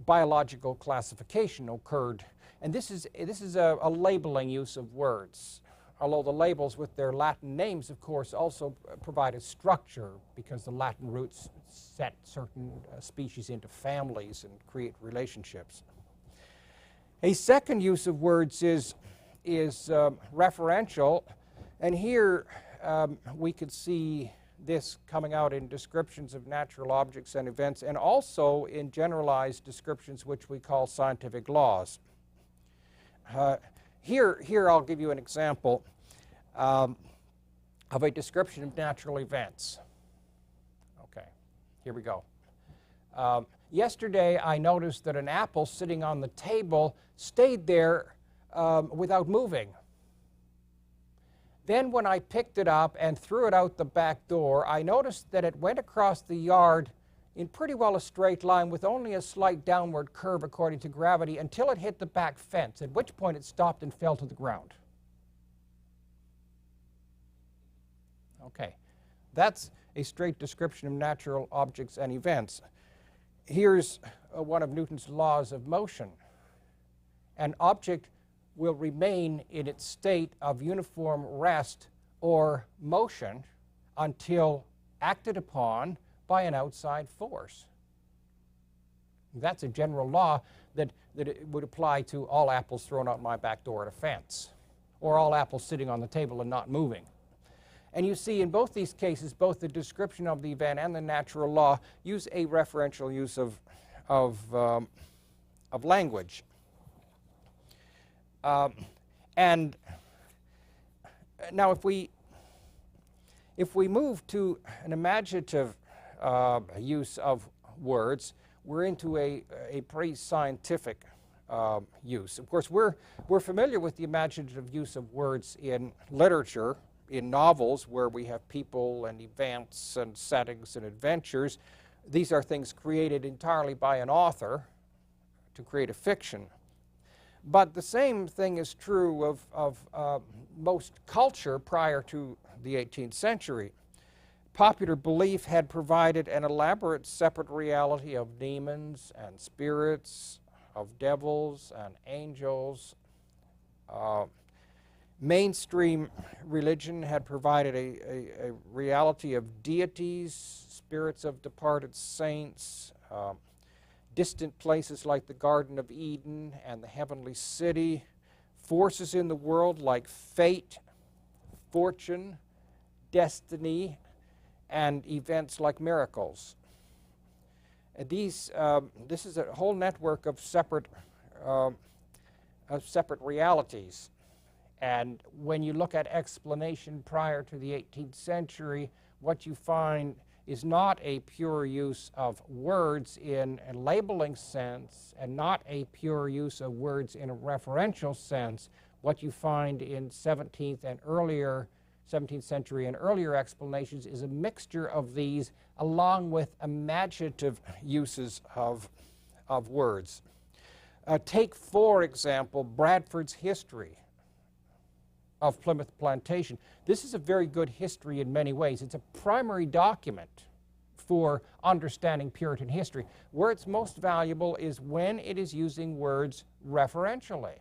biological classification occurred. And this is a labeling use of words, although the labels with their Latin names, of course, also provide a structure, because the Latin roots set certain species into families and create relationships. A second use of words is referential, and here we could see this coming out in descriptions of natural objects and events, and also in generalized descriptions which we call scientific laws. Here I'll give you an example of a description of natural events. Okay, here we go. Yesterday I noticed that an apple sitting on the table stayed there without moving. Then when I picked it up and threw it out the back door, I noticed that it went across the yard in pretty well a straight line with only a slight downward curve according to gravity until it hit the back fence, at which point it stopped and fell to the ground. Okay, that's a straight description of natural objects and events. Here's one of Newton's laws of motion. An object will remain in its state of uniform rest or motion until acted upon by an outside force. That's a general law that it would apply to all apples thrown out my back door at a fence, or all apples sitting on the table and not moving. And you see in both these cases, both the description of the event and the natural law use a referential use of language. And now if we move to an imaginative use of words, we're into a pretty scientific use. Of course, we're familiar with the imaginative use of words in literature, in novels where we have people and events and settings and adventures. These are things created entirely by an author to create a fiction. But the same thing is true of most culture prior to the 18th century. Popular belief had provided an elaborate separate reality of demons and spirits, of devils and angels. Mainstream religion had provided a reality of deities, spirits of departed saints, distant places like the Garden of Eden and the heavenly city, forces in the world like fate, fortune, destiny, and events like miracles. This is a whole network of separate realities. And when you look at explanation prior to the 18th century, what you find is not a pure use of words in a labeling sense and not a pure use of words in a referential sense. What you find in 17th century and earlier explanations is a mixture of these along with imaginative uses of words. Take, for example, Bradford's history of Plymouth Plantation. This is a very good history in many ways. It's a primary document for understanding Puritan history. Where it's most valuable is when it is using words referentially,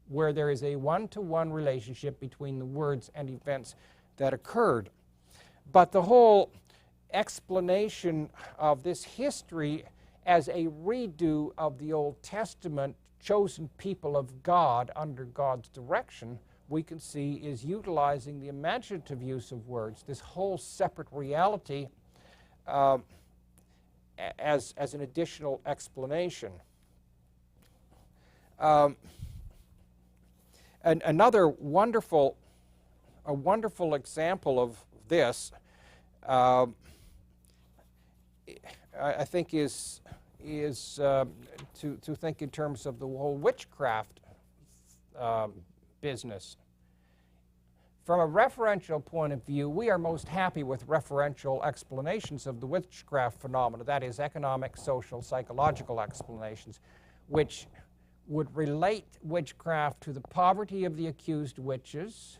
where there is a one-to-one relationship between the words and events that occurred. But the whole explanation of this history as a redo of the Old Testament, chosen people of God under God's direction, we can see is utilizing the imaginative use of words, this whole separate reality as an additional explanation. And another wonderful example of this, I think, is to think in terms of the whole witchcraft business. From a referential point of view, we are most happy with referential explanations of the witchcraft phenomena, that is, economic, social, psychological explanations, which would relate witchcraft to the poverty of the accused witches,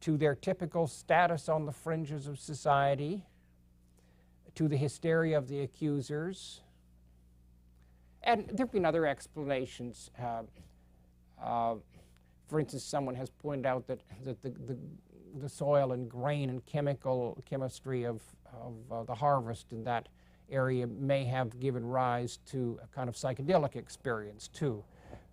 to their typical status on the fringes of society, to the hysteria of the accusers. And there have been other explanations. For instance, someone has pointed out that the soil and grain and chemistry of the harvest in that area may have given rise to a kind of psychedelic experience too.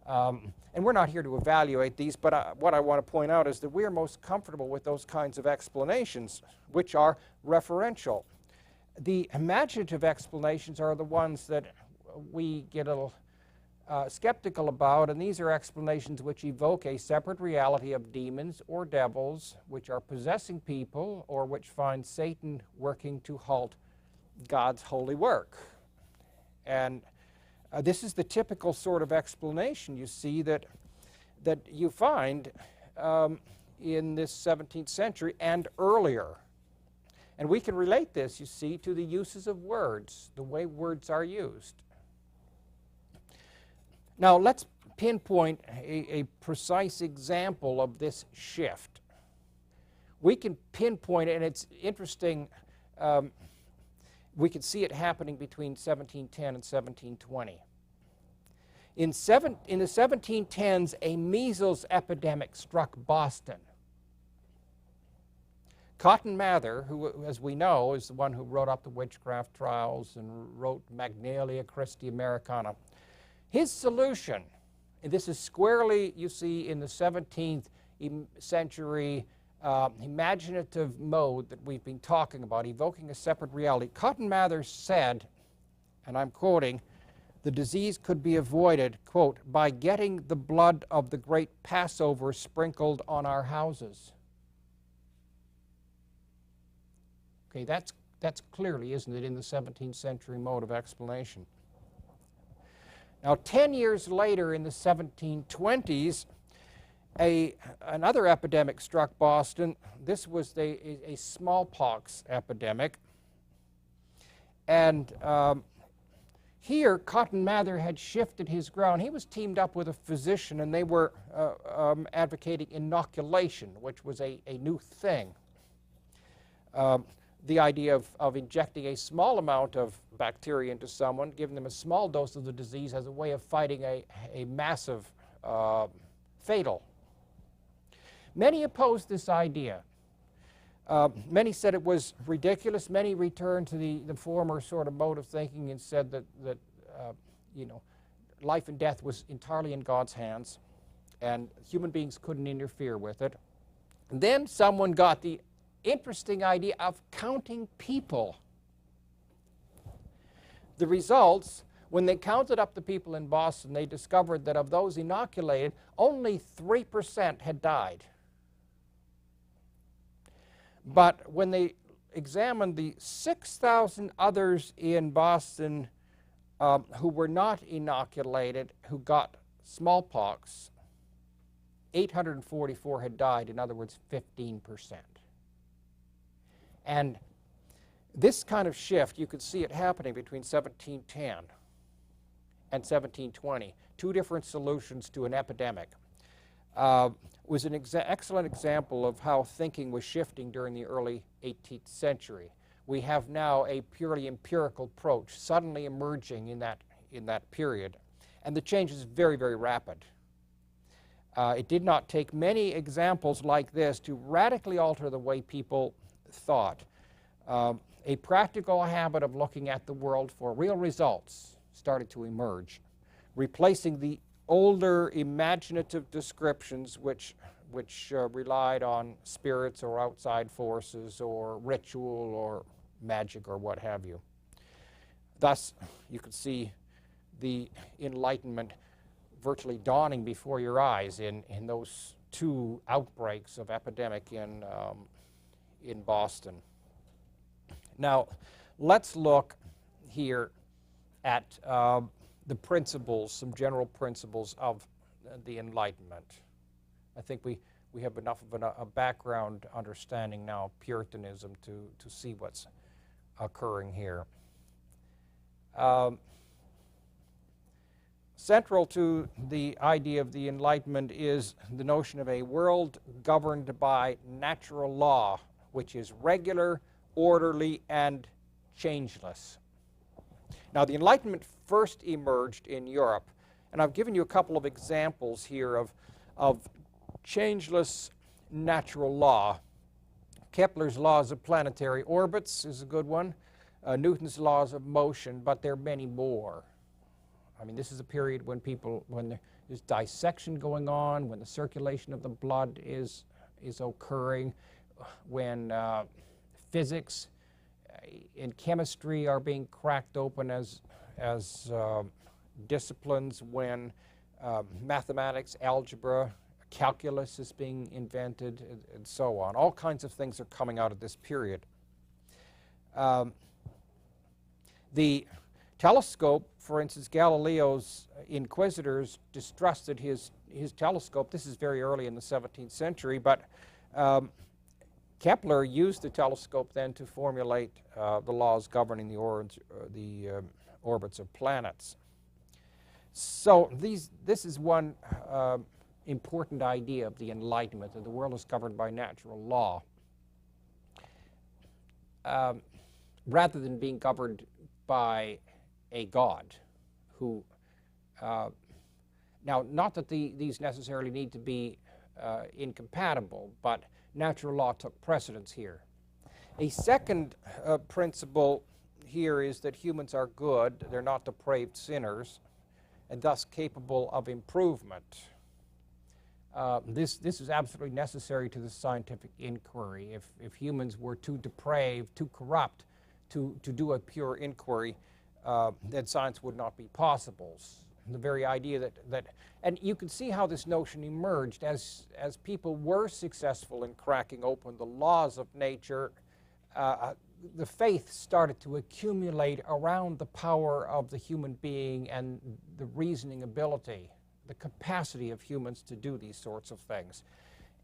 And we're not here to evaluate these, but what I want to point out is that we are most comfortable with those kinds of explanations, which are referential. The imaginative explanations are the ones that we get a little skeptical about, and these are explanations which evoke a separate reality of demons or devils which are possessing people or which find Satan working to halt God's holy work. And this is the typical sort of explanation you see that you find in this 17th century and earlier. And we can relate this, you see, to the uses of words, the way words are used. Now, let's pinpoint a precise example of this shift. We can pinpoint it, and it's interesting. We can see it happening between 1710 and 1720. In the 1710s, a measles epidemic struck Boston. Cotton Mather, who, as we know, is the one who wrote up the witchcraft trials and wrote Magnalia Christi Americana, his solution, and this is squarely, you see, in the 17th century imaginative mode that we've been talking about, evoking a separate reality. Cotton Mather said, and I'm quoting, "The disease could be avoided, quote, by getting the blood of the great Passover sprinkled on our houses." Okay, that's clearly, isn't it, in the 17th century mode of explanation. Now, 10 years later in the 1720s, another epidemic struck Boston. This was a smallpox epidemic. And here, Cotton Mather had shifted his ground. He was teamed up with a physician, and they were advocating inoculation, which was a new thing. The idea of injecting a small amount of bacteria into someone, giving them a small dose of the disease as a way of fighting a massive fatal. Many opposed this idea. Many said it was ridiculous. Many returned to the former sort of mode of thinking and said that you know, life and death was entirely in God's hands, and human beings couldn't interfere with it. And then someone got the interesting idea of counting people. The results, when they counted up the people in Boston, they discovered that of those inoculated, only 3% had died. But when they examined the 6,000 others in Boston who were not inoculated, who got smallpox, 844 had died, in other words, 15%. And this kind of shift, you could see it happening between 1710 and 1720. Two different solutions to an epidemic. Was an excellent example of how thinking was shifting during the early 18th century. We have now a purely empirical approach suddenly emerging in that period, and the change is very, very rapid. It did not take many examples like this to radically alter the way people thought. A practical habit of looking at the world for real results started to emerge, replacing the older imaginative descriptions which relied on spirits or outside forces or ritual or magic or what have you. Thus, you could see the Enlightenment virtually dawning before your eyes in those two outbreaks of epidemic in Boston. Now, let's look here at the principles, some general principles of the Enlightenment. I think we have enough of a background understanding now of Puritanism to see what's occurring here. Central to the idea of the Enlightenment is the notion of a world governed by natural law, which is regular, orderly, and changeless. Now, the Enlightenment first emerged in Europe, and I've given you a couple of examples here of changeless natural law. Kepler's laws of planetary orbits is a good one. Newton's laws of motion, but there are many more. I mean, this is a period when there's dissection going on, when the circulation of the blood is occurring, when physics and chemistry are being cracked open as disciplines, when mathematics, algebra, calculus is being invented, and so on. All kinds of things are coming out of this period. The telescope, for instance, Galileo's inquisitors distrusted his telescope. This is very early in the 17th century, but Kepler used the telescope then to formulate the laws governing the orbits of planets. So this is one important idea of the Enlightenment, that the world is governed by natural law, rather than being governed by a God who, now not that these necessarily need to be incompatible, but natural law took precedence here. A second principle here is that humans are good, they're not depraved sinners, and thus capable of improvement. This is absolutely necessary to the scientific inquiry. If humans were too depraved, too corrupt to do a pure inquiry, then science would not be possible. The very idea that and you can see how this notion emerged as people were successful in cracking open the laws of nature. the faith started to accumulate around the power of the human being and the reasoning ability, the capacity of humans to do these sorts of things.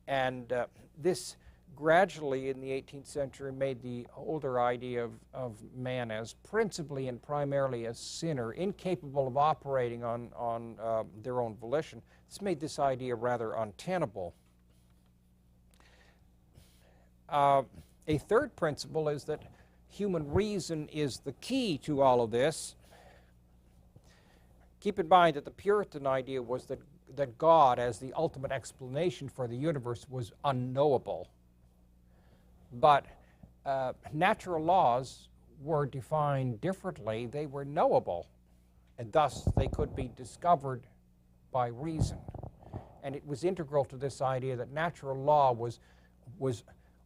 And this gradually in the 18th century made the older idea of man as principally and primarily a sinner, incapable of operating on their own volition. This made this idea rather untenable. A third principle is that human reason is the key to all of this. Keep in mind that the Puritan idea was that God, as the ultimate explanation for the universe, was unknowable. But natural laws were defined differently. They were knowable, and thus they could be discovered by reason. And it was integral to this idea that natural law was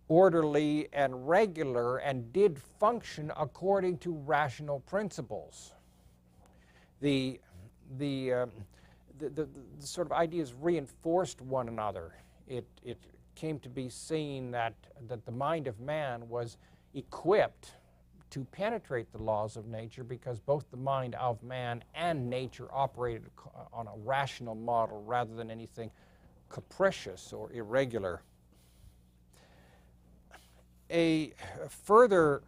orderly and regular and did function according to rational principles. The sort of ideas reinforced one another. It came to be seen that the mind of man was equipped to penetrate the laws of nature because both the mind of man and nature operated on a rational model rather than anything capricious or irregular. Further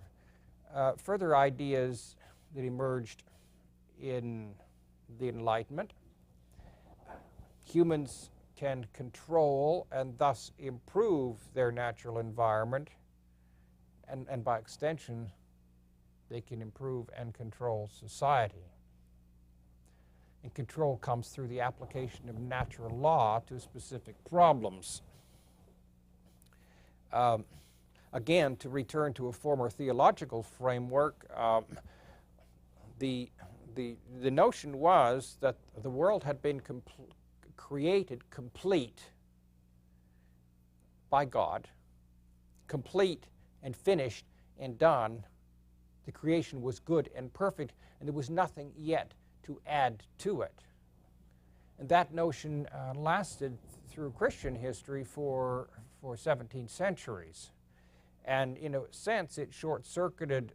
ideas that emerged in the Enlightenment: humans can control and thus improve their natural environment, and by extension, they can improve and control society. And control comes through the application of natural law to specific problems. Again, to return to a former theological framework, the notion was that the world had been created complete by God, complete and finished and done. The creation was good and perfect, and there was nothing yet to add to it. And that notion lasted through Christian history for 17 centuries. And in a sense, it short-circuited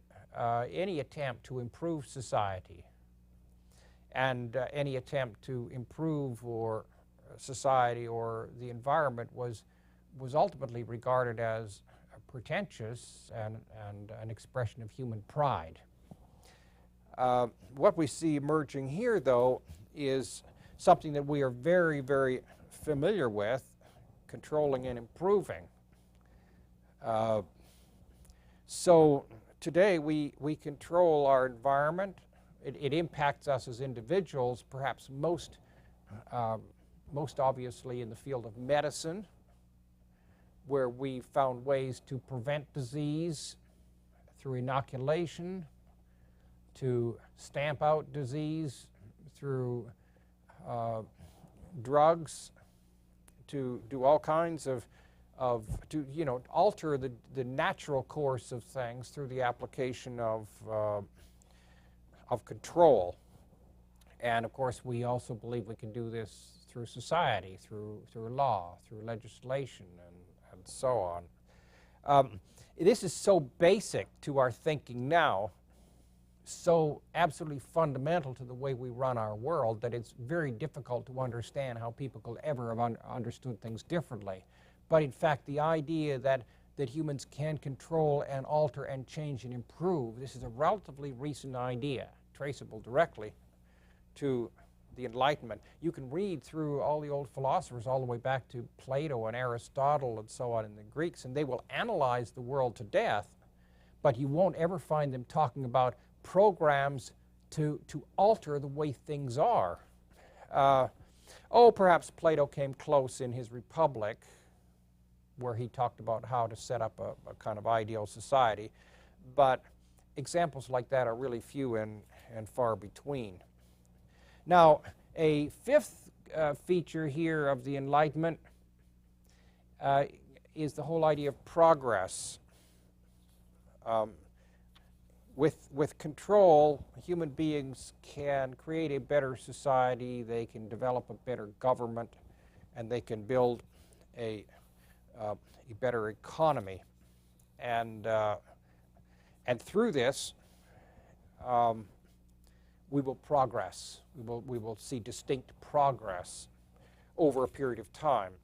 any attempt to improve society. And any attempt to improve society or the environment was ultimately regarded as pretentious and an expression of human pride. What we see emerging here, though, is something that we are very, very familiar with: controlling and improving. So today we control our environment. It impacts us as individuals, perhaps most obviously in the field of medicine, where we found ways to prevent disease through inoculation, to stamp out disease through drugs, to do all kinds of alter the natural course of things through the application of control. And of course, we also believe we can do this through society, through law, through legislation, and so on. This is so basic to our thinking now, so absolutely fundamental to the way we run our world, that it's very difficult to understand how people could ever have understood things differently. But in fact, the idea that humans can control and alter and change and improve, this is a relatively recent idea, traceable directly to the Enlightenment. You can read through all the old philosophers all the way back to Plato and Aristotle and so on in the Greeks, and they will analyze the world to death, but you won't ever find them talking about programs to alter the way things are. Perhaps Plato came close in his Republic, where he talked about how to set up a kind of ideal society. But examples like that are really few and far between. Now, a fifth feature here of the Enlightenment is the whole idea of progress. With control, human beings can create a better society, they can develop a better government, and they can build a better economy. And And through this, we will progress. We will see distinct progress over a period of time.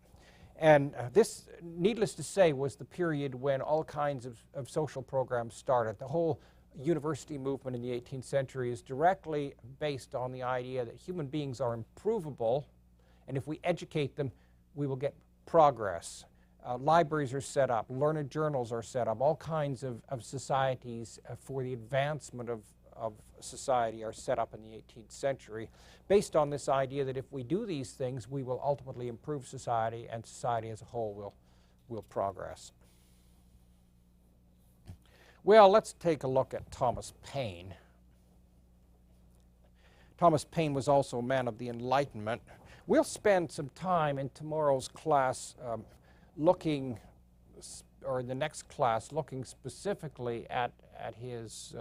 And this, needless to say, was the period when all kinds of social programs started. The whole university movement in the 18th century is directly based on the idea that human beings are improvable, and if we educate them, we will get progress. Libraries are set up, learned journals are set up, all kinds of societies for the advancement of society are set up in the 18th century based on this idea that if we do these things, we will ultimately improve society, and society as a whole will progress. Well, let's take a look at Thomas Paine. Thomas Paine was also a man of the Enlightenment. We'll spend some time in tomorrow's class looking, or in the next class, looking specifically at his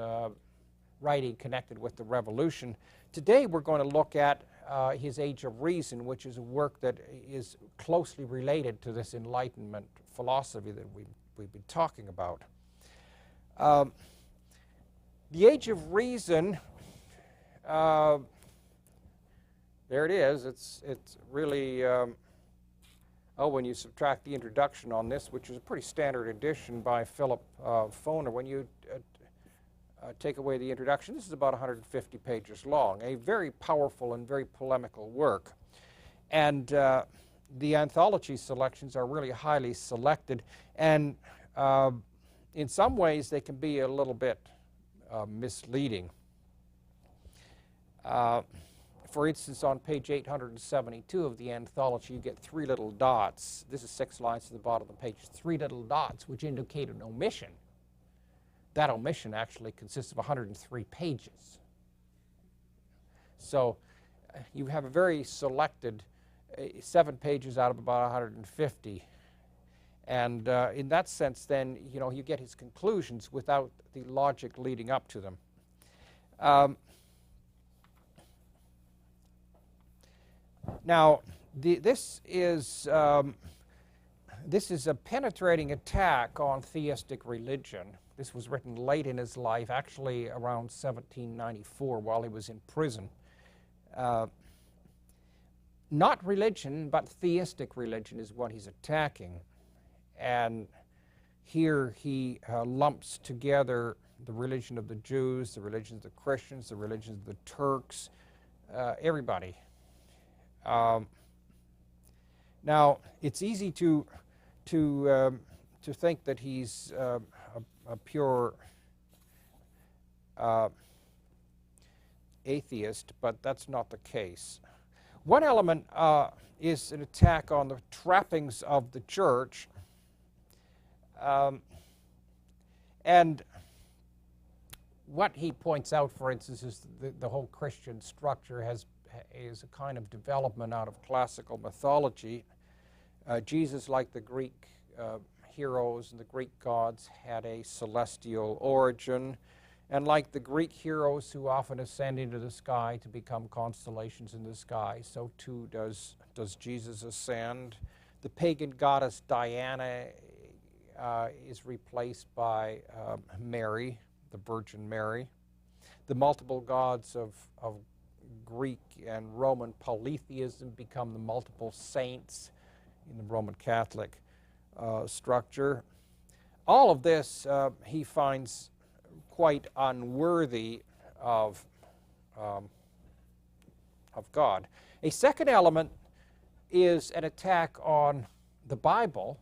writing connected with the Revolution. Today we're going to look at his Age of Reason, which is a work that is closely related to this Enlightenment philosophy that we've been talking about. The Age of Reason, there it is. It's really, when you subtract the introduction on this, which is a pretty standard edition by Philip Foner, when you take away the introduction, this is about 150 pages long, a very powerful and very polemical work. And the anthology selections are really highly selected, and in some ways they can be a little bit misleading. For instance, on page 872 of the anthology, you get 3 little dots. This is 6 lines to the bottom of the page, 3 little dots which indicate an omission. That omission actually consists of 103 pages. So you have a very selected 7 pages out of about 150. And in that sense, then, you get his conclusions without the logic leading up to them. Now, this is a penetrating attack on theistic religion. This was written late in his life, actually around 1794 while he was in prison. Not religion, but theistic religion is what he's attacking. And here he lumps together the religion of the Jews, the religion of the Christians, the religion of the Turks, everybody. Now, it's easy to think that he's a pure atheist, but that's not the case. One element is an attack on the trappings of the church, and what he points out, for instance, is the whole Christian structure is a kind of development out of classical mythology. Jesus, like the Greek heroes and the Greek gods, had a celestial origin, and like the Greek heroes who often ascend into the sky to become constellations in the sky, so too does Jesus ascend. The pagan goddess Diana is replaced by Mary, the Virgin Mary. The multiple gods of Greek and Roman polytheism become the multiple saints in the Roman Catholic structure. All of this he finds quite unworthy of God. A second element is an attack on the Bible.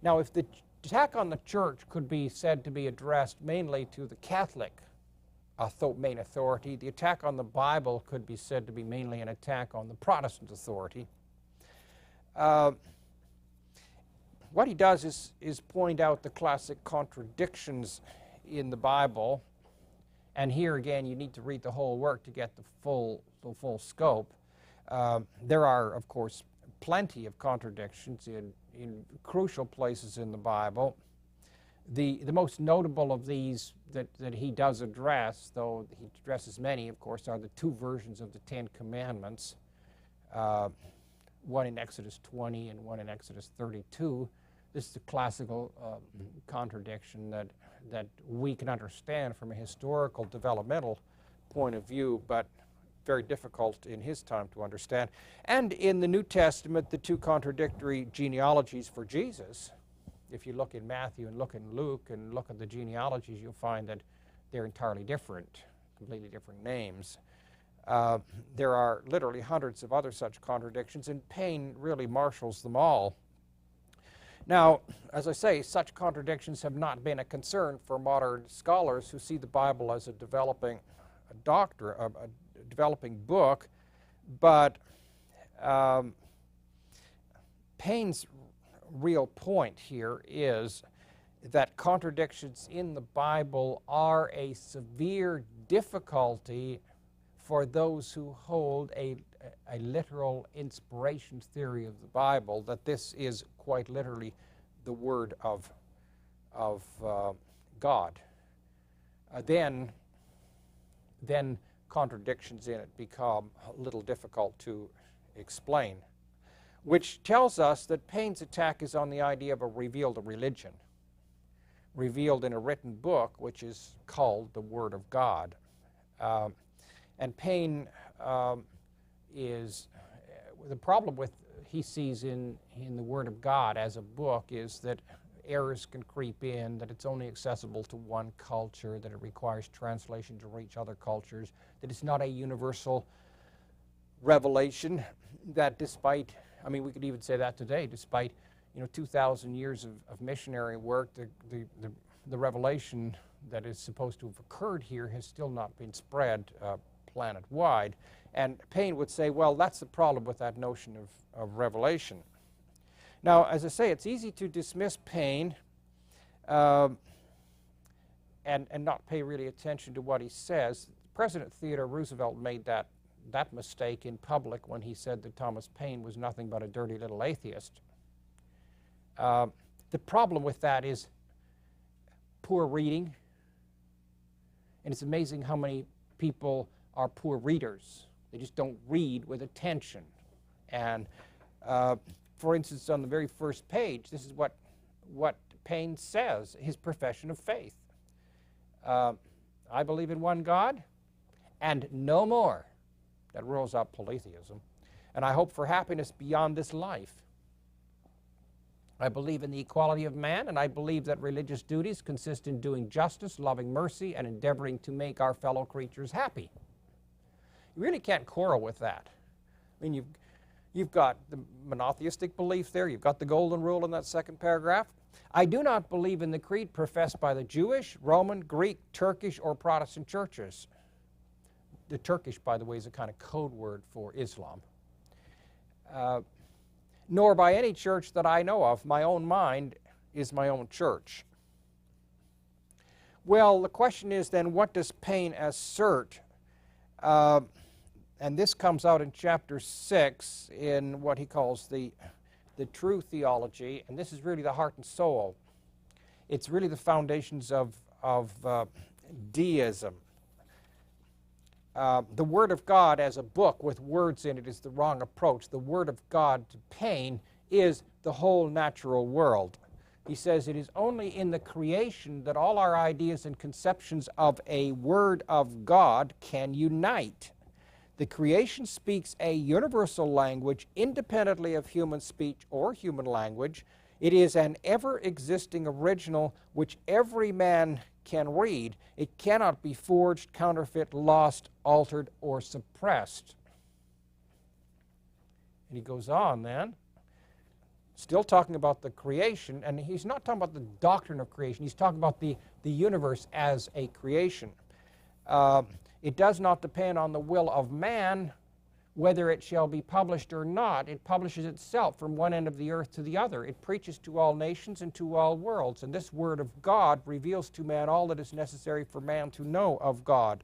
Now, if the attack on the church could be said to be addressed mainly to the Catholic main authority, the attack on the Bible could be said to be mainly an attack on the Protestant authority. What he does is point out the classic contradictions in the Bible, and here again you need to read the whole work to get the full scope. There are, of course, plenty of contradictions in crucial places in the Bible. The most notable of these that he does address, though he addresses many, of course, are the 2 versions of the 10 Commandments, one in Exodus 20 and one in Exodus 32. This is a classical contradiction that we can understand from a historical developmental point of view, but very difficult in his time to understand. And in the New Testament, the two contradictory genealogies for Jesus, if you look in Matthew and look in Luke and look at the genealogies, you'll find that they're entirely different, completely different names. There are literally hundreds of other such contradictions, and Paine really marshals them all. Now, as I say, such contradictions have not been a concern for modern scholars who see the Bible as a developing book, but Paine's real point here is that contradictions in the Bible are a severe difficulty for those who hold a literal inspiration theory of the Bible, that this is quite literally the Word of God. Then contradictions in it become a little difficult to explain, which tells us that Paine's attack is on the idea of a revealed religion, revealed in a written book, which is called the Word of God. And Paine is, the problem with he sees in the Word of God as a book is that errors can creep in, that it's only accessible to one culture, that it requires translation to reach other cultures, that it's not a universal revelation, that despite, I mean, we could even say that today, despite 2,000 years of missionary work, the revelation that is supposed to have occurred here has still not been spread planet-wide. And Paine would say, well, that's the problem with that notion of revelation. Now, as I say, it's easy to dismiss Paine and not pay really attention to what he says. President Theodore Roosevelt made that mistake in public when he said that Thomas Paine was nothing but a dirty little atheist. The problem with that is poor reading, and it's amazing how many people are poor readers. They just don't read with attention. And for instance, on the very first page, this is what Paine says, his profession of faith. I believe in one God and no more. That rules out polytheism. And I hope for happiness beyond this life. I believe in the equality of man, and I believe that religious duties consist in doing justice, loving mercy, and endeavoring to make our fellow creatures happy. You really can't quarrel with that. I mean, you've got the monotheistic belief there. You've got the golden rule in that second paragraph. I do not believe in the creed professed by the Jewish, Roman, Greek, Turkish, or Protestant churches. The Turkish, by the way, is a kind of code word for Islam. Nor by any church that I know of. My own mind is my own church. Well, the question is then, what does Paine assert? And this comes out in chapter 6 in what he calls the true theology, and this is really the heart and soul. It's really the foundations of deism. The Word of God as a book with words in it is the wrong approach. The Word of God to Paine is the whole natural world. He says it is only in the creation that all our ideas and conceptions of a Word of God can unite. The creation speaks a universal language independently of human speech or human language. It is an ever-existing original which every man can read. It cannot be forged, counterfeit, lost, altered, or suppressed. And he goes on then, still talking about the creation, and he's not talking about the doctrine of creation. He's talking about the universe as a creation. It does not depend on the will of man whether it shall be published or not. It publishes itself from one end of the earth to the other. It preaches to all nations and to all worlds. And this Word of God reveals to man all that is necessary for man to know of God.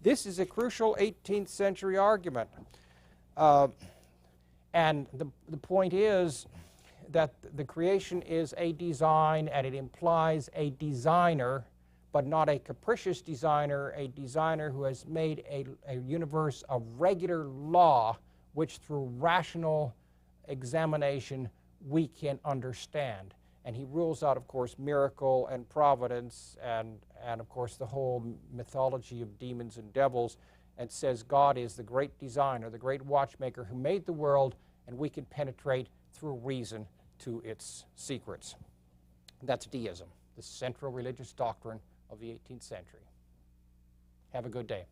This is a crucial 18th century argument. And the point is that the creation is a design, and it implies a designer, but not a capricious designer, a designer who has made a universe of regular law, which through rational examination we can understand. And he rules out, of course, miracle and providence and of course, the whole mythology of demons and devils, and says God is the great designer, the great watchmaker who made the world, and we can penetrate through reason to its secrets. That's deism, the central religious doctrine of the 18th century. Have a good day.